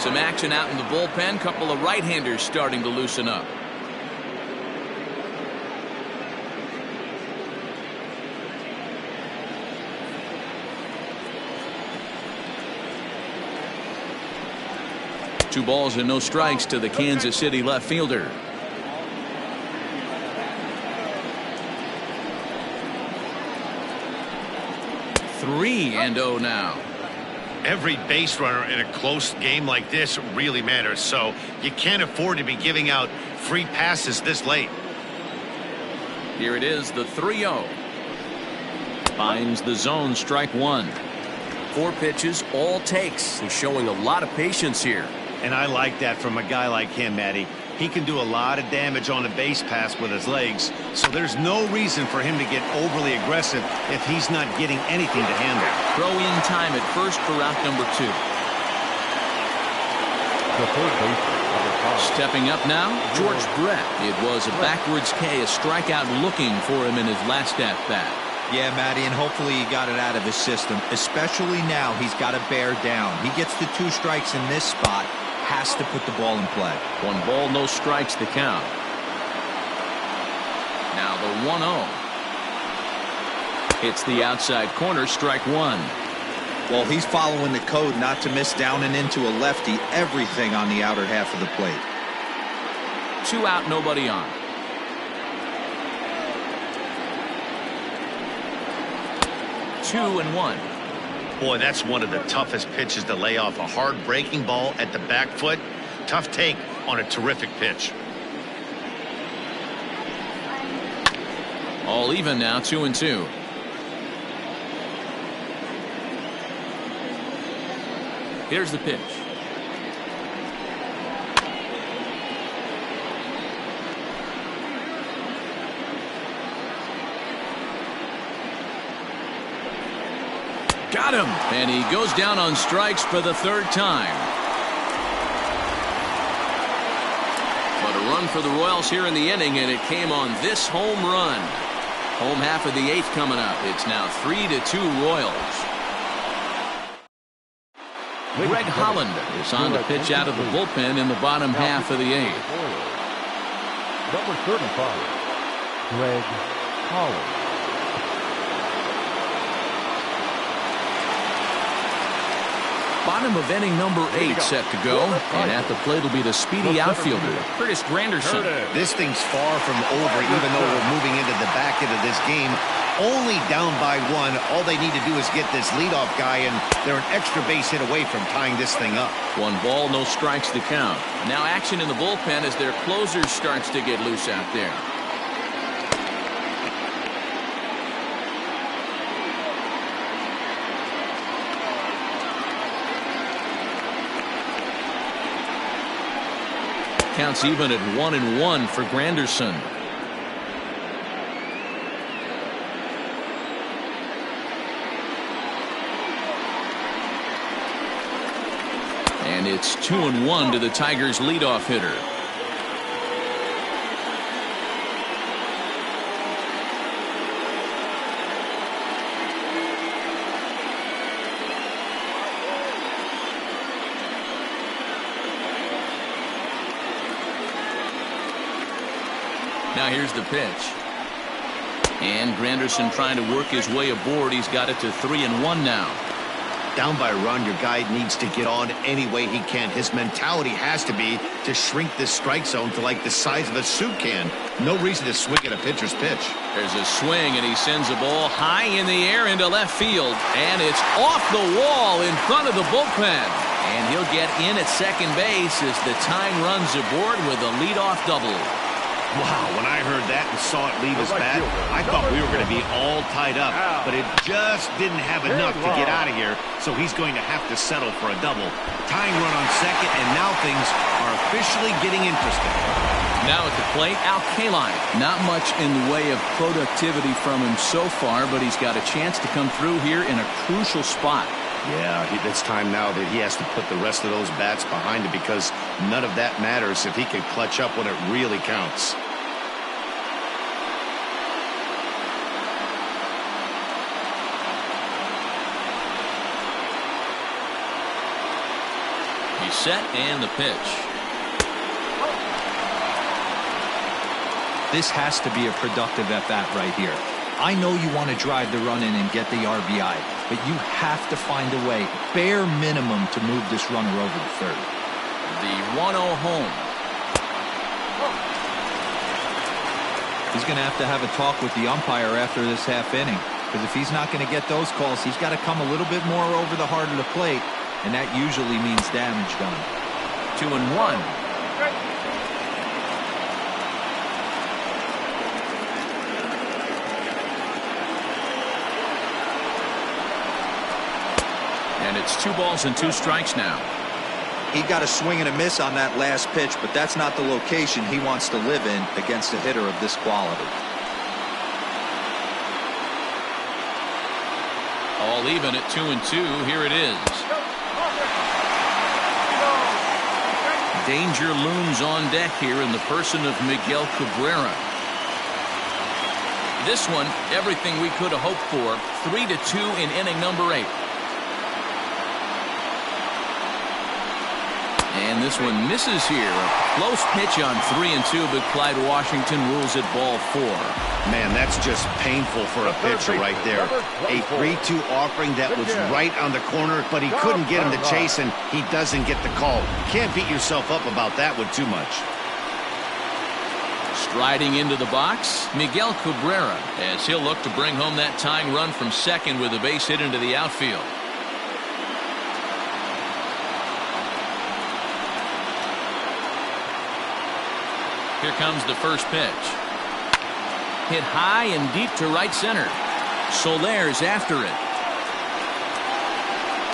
Some action out in the bullpen. Couple of right-handers starting to loosen up. Two balls and no strikes to the Kansas City left fielder. 3-0 now. Every base runner in a close game like this really matters, so you can't afford to be giving out free passes this late. Here it is, the 3-0. Finds the zone, strike 1. 4 pitches, all takes. He's showing a lot of patience here. And I like that from a guy like him, Matty. He can do a lot of damage on a base pass with his legs, so there's no reason for him to get overly aggressive if he's not getting anything to handle. Throw in time at first for out number 2. The third baseman, number 5. Stepping up now, George Brett. It was a backwards K, a strikeout looking for him in his last at bat. Yeah, Matty, and hopefully he got it out of his system. Especially now, he's got to bear down. He gets the 2 strikes in this spot. Has to put the ball in play. 1 ball, no strikes to count. Now the 1-0. Hits the outside corner, strike 1. Well, he's following the code not to miss down and into a lefty. Everything on the outer half of the plate. 2 out, nobody on. Two and 1. Boy, that's one of the toughest pitches to lay off. A hard breaking ball at the back foot. Tough take on a terrific pitch. All even now, 2-2. Here's the pitch. Got him, and he goes down on strikes for the 3rd time. But a run for the Royals here in the inning, and it came on this home run. Home half of the 8th coming up. It's now 3-2 Royals. Greg Holland is on to pitch out of the bullpen in the bottom half of the 8th. Number 35, Greg Holland. Bottom of inning number 8 set to go, and at the plate will be the speedy outfielder, Curtis Granderson. This thing's far from over, even though we're moving into the back end of this game. Only down by 1. All they need to do is get this leadoff guy, and they're an extra base hit away from tying this thing up. 1 ball, no strikes to count. Now action in the bullpen as their closer starts to get loose out there. Counts even at 1-1 for Granderson. And it's 2-1 to the Tigers' leadoff hitter. Now here's the pitch. And Granderson trying to work his way aboard. He's got it to 3-1 now. Down by a run, your guy needs to get on any way he can. His mentality has to be to shrink this strike zone to like the size of a soup can. No reason to swing at a pitcher's pitch. There's a swing, and he sends a ball high in the air into left field. And it's off the wall in front of the bullpen. And he'll get in at second base as the tying runs aboard with a leadoff double. Wow, when I heard that and saw it leave his bat, I thought we were going to be all tied up, but it just didn't have enough to get out of here, so he's going to have to settle for a double. Tying run on second, and now things are officially getting interesting. Now at the plate, Al Kaline. Not much in the way of productivity from him so far, but he's got a chance to come through here in a crucial spot. Yeah, it's time now that he has to put the rest of those bats behind him, because none of that matters if he can clutch up when it really counts. He's set, and the pitch. This has to be a productive at-bat right here. I know you want to drive the run in and get the RBI, but you have to find a way, bare minimum, to move this runner over to third. The 1-0 home. He's going to have a talk with the umpire after this half inning, because if he's not going to get those calls, he's got to come a little bit more over the heart of the plate, and that usually means damage done. 2-1. And it's 2 balls and 2 strikes now. He got a swing and a miss on that last pitch, but that's not the location he wants to live in against a hitter of this quality. All even at 2-2. Here it is. Danger looms on deck here in the person of Miguel Cabrera. This one, everything we could have hoped for. 3-2 in inning number 8. And this one misses here. A close pitch on 3-2, but Clyde Washington rules it ball 4. Man, that's just painful for a pitcher right there. A 3-2 offering that was right on the corner, but he couldn't get him to chase, and he doesn't get the call. Can't beat yourself up about that one too much. Striding into the box, Miguel Cabrera, as he'll look to bring home that tying run from second with a base hit into the outfield. Here comes the first pitch. Hit high and deep to right center. Soler's after it.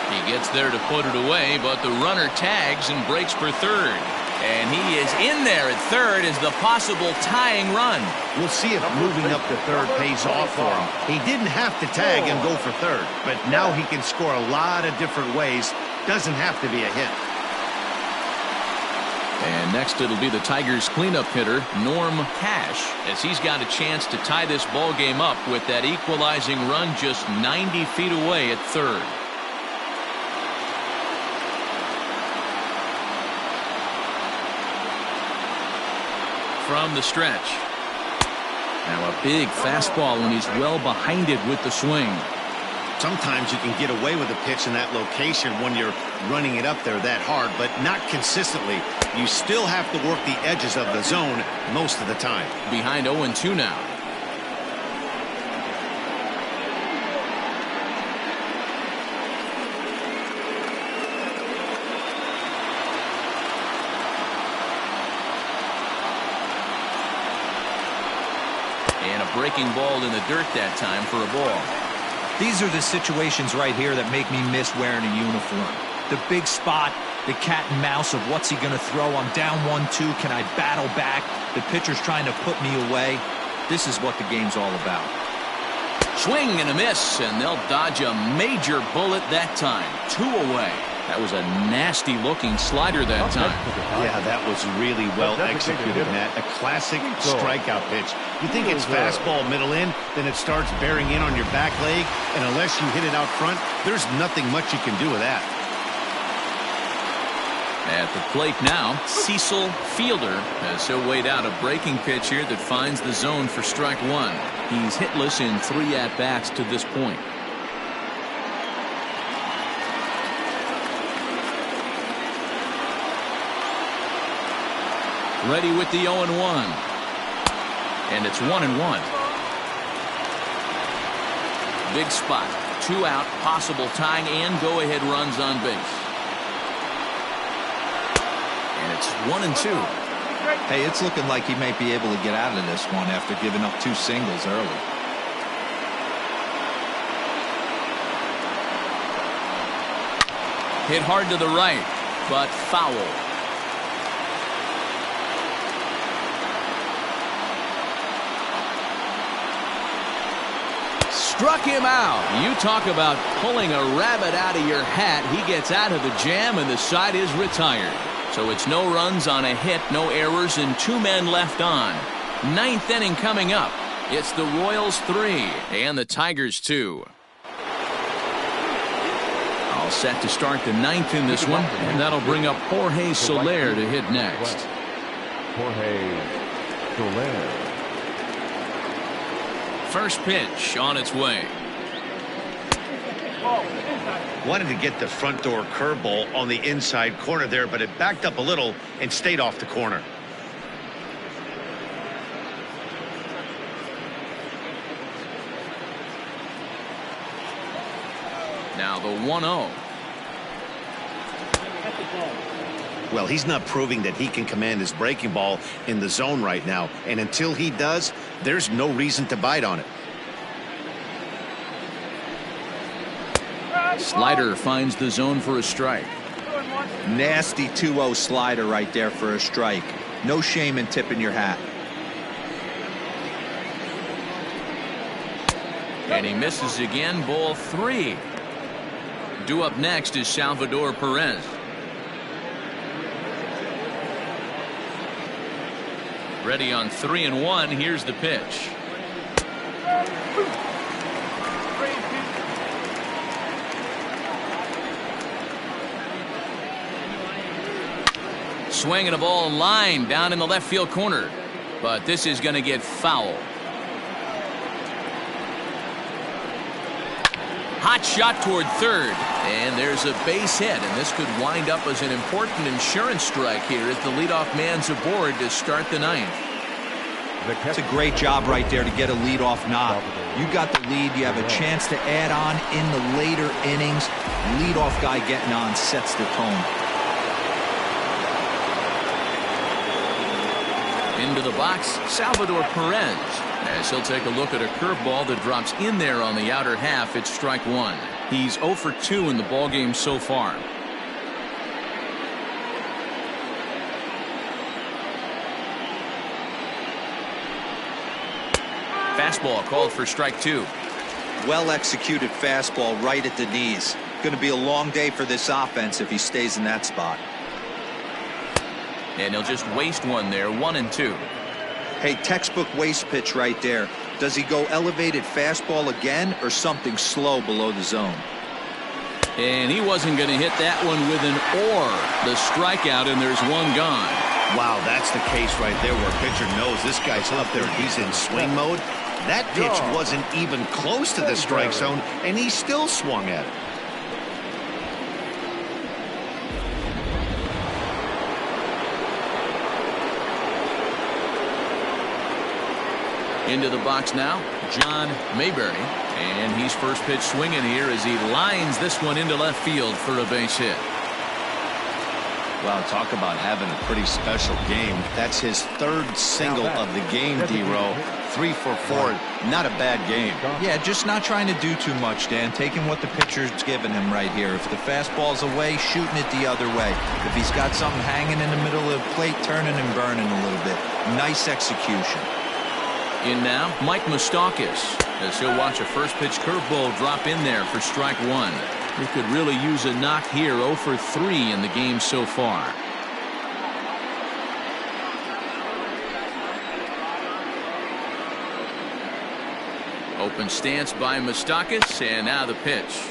He gets there to put it away, but the runner tags and breaks for third. And he is in there at third as the possible tying run. We'll see if moving up to third pays off for him. He didn't have to tag and go for third, but now he can score a lot of different ways. Doesn't have to be a hit. And next it'll be the Tigers cleanup hitter, Norm Cash, as he's got a chance to tie this ball game up with that equalizing run just 90 feet away at third. From the stretch. Now a big fastball, and he's well behind it with the swing. Sometimes you can get away with a pitch in that location when you're running it up there that hard, but not consistently. You still have to work the edges of the zone most of the time. Behind 0-2 now. And a breaking ball in the dirt that time for a ball. These are the situations right here that make me miss wearing a uniform. The big spot, the cat and mouse of what's he going to throw. I'm down 1-2. Can I battle back? The pitcher's trying to put me away. This is what the game's all about. Swing and a miss, and they'll dodge a major bullet that time. 2 away. That was a nasty looking slider that time. Yeah, that was really well executed, Matt. A classic strikeout pitch. You think it's fastball middle in, then it starts bearing in on your back leg, and unless you hit it out front, there's nothing much you can do with that. At the plate now, Cecil Fielder, as he'll wait out a breaking pitch here that finds the zone for strike 1. He's hitless in 3 at-bats to this point. Ready with the 0-1. And it's 1-1. Big spot. 2 out, possible tying and go-ahead runs on base. And it's 1-2. Hey, it's looking like he might be able to get out of this one after giving up 2 singles early. Hit hard to the right, but foul. Struck him out. You talk about pulling a rabbit out of your hat. He gets out of the jam, and the side is retired. So it's no runs on a hit, no errors, and 2 men left on. 9th inning coming up. It's the Royals 3 and the Tigers 2. All set to start the 9th in this one, and that'll bring up Jorge Soler to hit next. Jorge Soler. First pitch on its way. Wanted to get the front door curveball on the inside corner there, but it backed up a little and stayed off the corner. Now the 1-0. Well, he's not proving that he can command his breaking ball in the zone right now, and until he does, there's no reason to bite on it. Slider finds the zone for a strike. Nasty 2-0 slider right there for a strike. No shame in tipping your hat. And he misses again, ball 3. Due up next is Salvador Perez. Ready on 3-1. Here's the pitch. Swinging a ball line down in the left field corner, but this is going to get foul. Hot shot toward third, and there's a base hit, and this could wind up as an important insurance strike here as the leadoff man's aboard to start the 9th. It's a great job right there to get a leadoff knock. You got the lead, you have a chance to add on in the later innings. Leadoff guy getting on sets the tone. Into the box, Salvador Perez, as he'll take a look at a curveball that drops in there on the outer half. It's strike 1. He's 0 for 2 in the ballgame so far. Fastball called for strike 2. Well executed fastball right at the knees. Going to be a long day for this offense if he stays in that spot. And he'll just waste one there, 1-2. Hey, textbook waste pitch right there. Does he go elevated fastball again or something slow below the zone? And he wasn't going to hit that one with an or. The strikeout, and there's one gone. Wow, that's the case right there where a pitcher knows this guy's up there and he's in swing mode. That pitch wasn't even close to the strike zone, and he still swung at it. Into the box now, John Mayberry, and he's first pitch swinging here as he lines this one into left field for a base hit. Wow, talk about having a pretty special game. That's his 3rd single of the game, D-Row. 3 for 4, not a bad game. Yeah, just not trying to do too much, Dan. Taking what the pitcher's giving him right here. If the fastball's away, shooting it the other way. If he's got something hanging in the middle of the plate, turning and burning a little bit. Nice execution. In now, Mike Moustakas, as he'll watch a first pitch curveball drop in there for strike 1. He could really use a knock here. 0 for 3 in the game so far. Open stance by Moustakas, and now the pitch.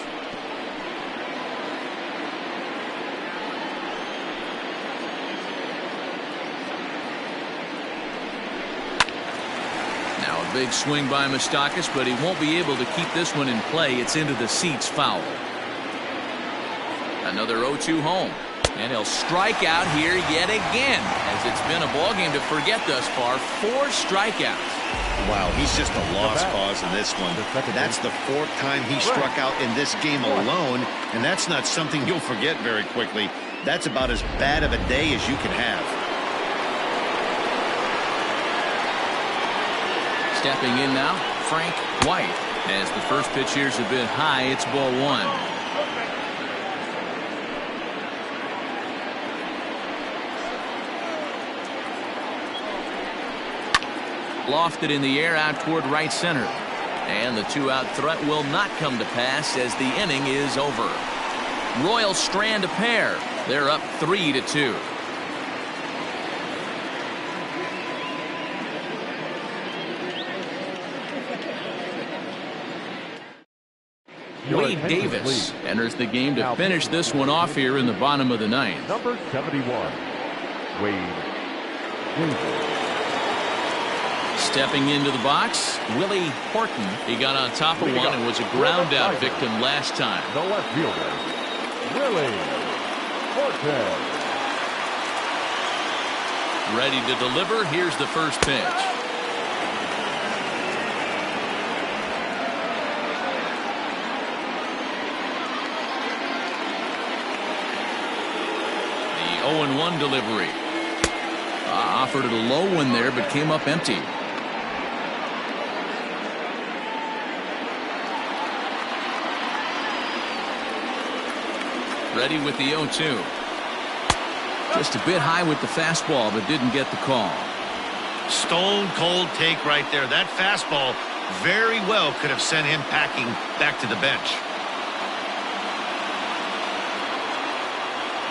Big swing by Moustakas, but he won't be able to keep this one in play. It's into the seats, foul. Another 0-2 home, and he'll strike out here yet again, as it's been a ball game to forget thus far. 4 strikeouts. Wow, he's just a lost cause in this one. That's the 4th time he struck out in this game alone, and that's not something you'll forget very quickly. That's about as bad of a day as you can have. Stepping in now, Frank White. As the first pitch here's a bit high, it's ball one. Lofted in the air out toward right center. And the two-out threat will not come to pass as the inning is over. Royals strand a pair. They're up 3-2. Wade Davis enters the game to finish this one off here in the bottom of the ninth. Number 71, Wade Davis. Stepping into the box, Willie Horton. He got on top of one and was a ground out victim last time. The left fielder, Willie Horton. Ready to deliver. Here's the first pitch. The 0-1 delivery. Offered it a low one there, but came up empty. Ready with the 0-2. Just a bit high with the fastball, but didn't get the call. Stone cold take right there. That fastball very well could have sent him packing back to the bench.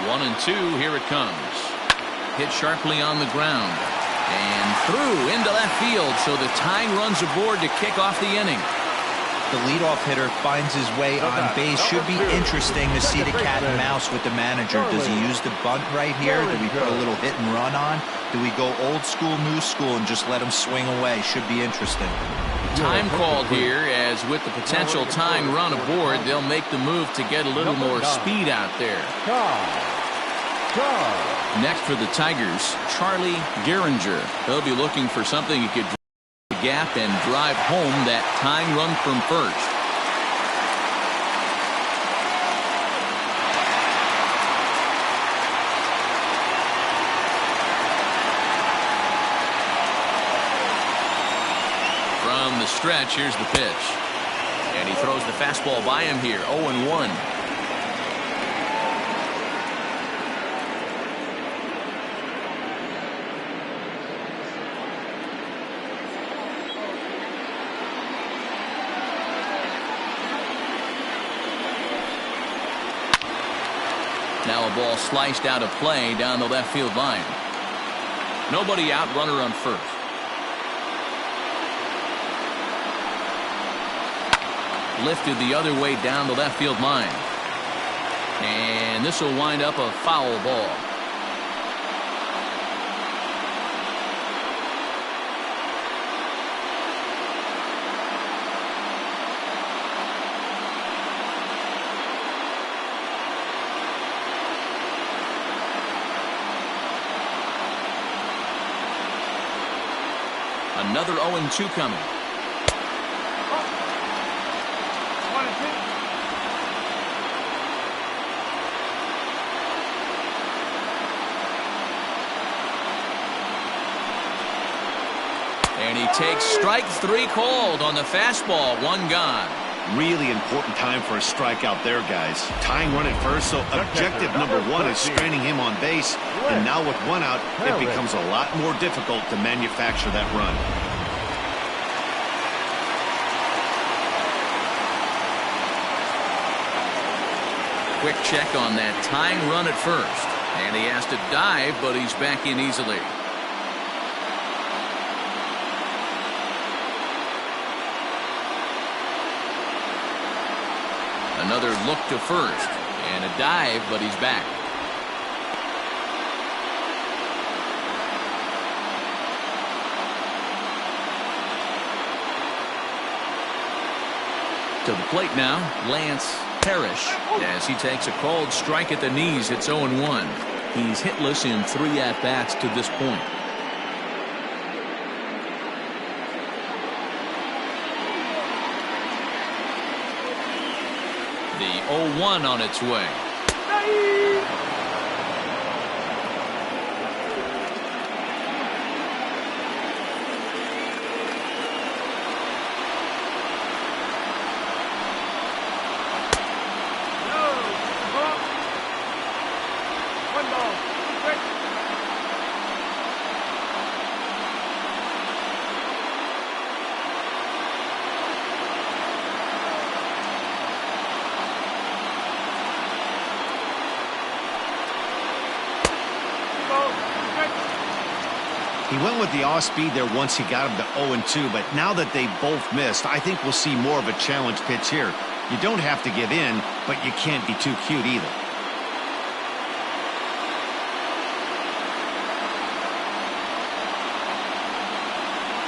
1-2. Here it comes. Hit sharply on the ground. And through into left field, so the tying runs aboard to kick off the inning. The leadoff hitter finds his way on base. Should be interesting to see the cat and mouse with the manager. Does he use the bunt right here? Do we put a little hit and run on? Do we go old school, new school, and just let him swing away? Should be interesting. Time called here, as with the potential tying run aboard, they'll make the move to get a little more speed out there. Next for the Tigers, Charlie Gehringer. He'll be looking for something he could gap and drive home that tying run from first. From the stretch, here's the pitch. And he throws the fastball by him here. 0-1. Now a ball sliced out of play down the left field line. Nobody out, runner on first. Lifted the other way down the left field line. And this will wind up a foul ball. Another 0-2 coming. And he takes strike three called on the fastball. One gone. Really important time for a strikeout there, guys. Tying run at first, so objective number one is stranding him on base. And now with one out, it becomes a lot more difficult to manufacture that run. Quick check on that tying run at first. And he has to dive, but he's back in easily. Another look to first. And a dive, but he's back. To the plate now, Lance Parrish, as he takes a called strike at the knees. It's 0-1. He's hitless in 3 at-bats to this point. The 0-1 on its way. He went with the off-speed there once he got him to 0-2, but now that they both missed, I think we'll see more of a challenge pitch here. You don't have to give in, but you can't be too cute either.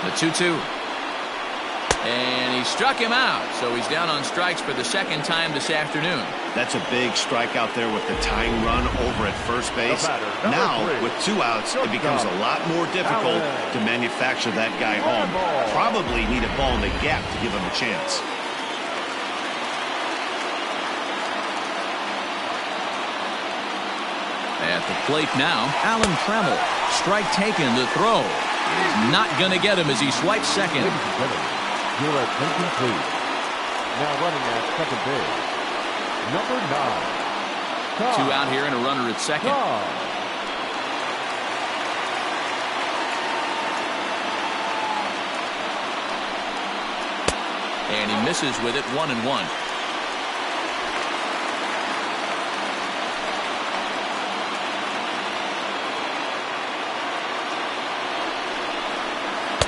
The 2-2. And he struck him out, so he's down on strikes for the second time this afternoon. That's a big strikeout there with the tying run over at first base. Now, with 2 outs, it becomes a lot more difficult to manufacture that guy home. Probably need a ball in the gap to give him a chance. At the plate now, Alan Trammell. Strike taken, the throw is not going to get him as he swipes second. Your attention, please. Now running at second base, number 9. 2 out here and a runner at second. And he misses with it, 1-1.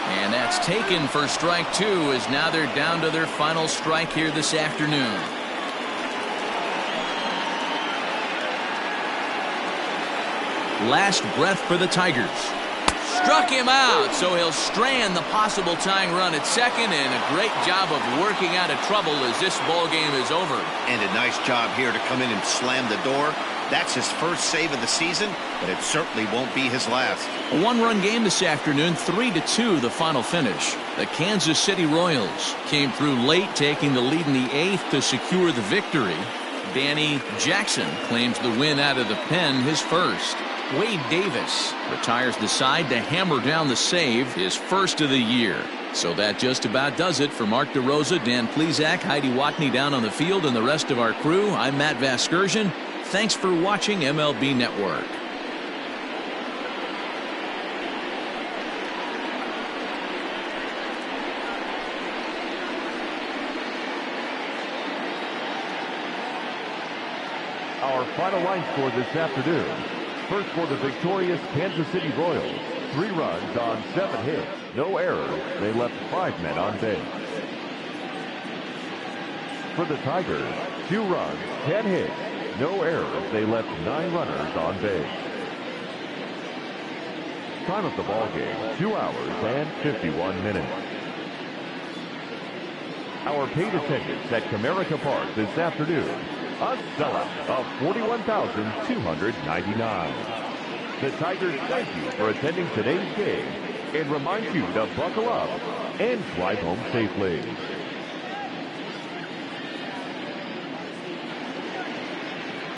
And that's taken for strike 2, as now they're down to their final strike here this afternoon. Last breath for the Tigers. Struck him out, so he'll strand the possible tying run at second, and a great job of working out of trouble as this ball game is over. And a nice job here to come in and slam the door. That's his first save of the season, but it certainly won't be his last. A 1-run game this afternoon, 3-2 the final finish. The Kansas City Royals came through late, taking the lead in the 8th to secure the victory. Danny Jackson claims the win out of the pen, his first. Wade Davis retires the side to hammer down the save, his first of the year. So that just about does it for Mark DeRosa, Dan Plesac, Heidi Watney down on the field, and the rest of our crew. I'm Matt Vasgersian. Thanks for watching MLB Network. Our final line score this afternoon. First for the victorious Kansas City Royals. 3 runs on 7 hits. No errors. They left 5 men on base. For the Tigers, 2 runs, 10 hits. No errors. They left 9 runners on base. Time of the ball game, 2 hours and 51 minutes. Our paid attendance at Comerica Park this afternoon, a sellout of 41,299. The Tigers thank you for attending today's game and remind you to buckle up and drive home safely.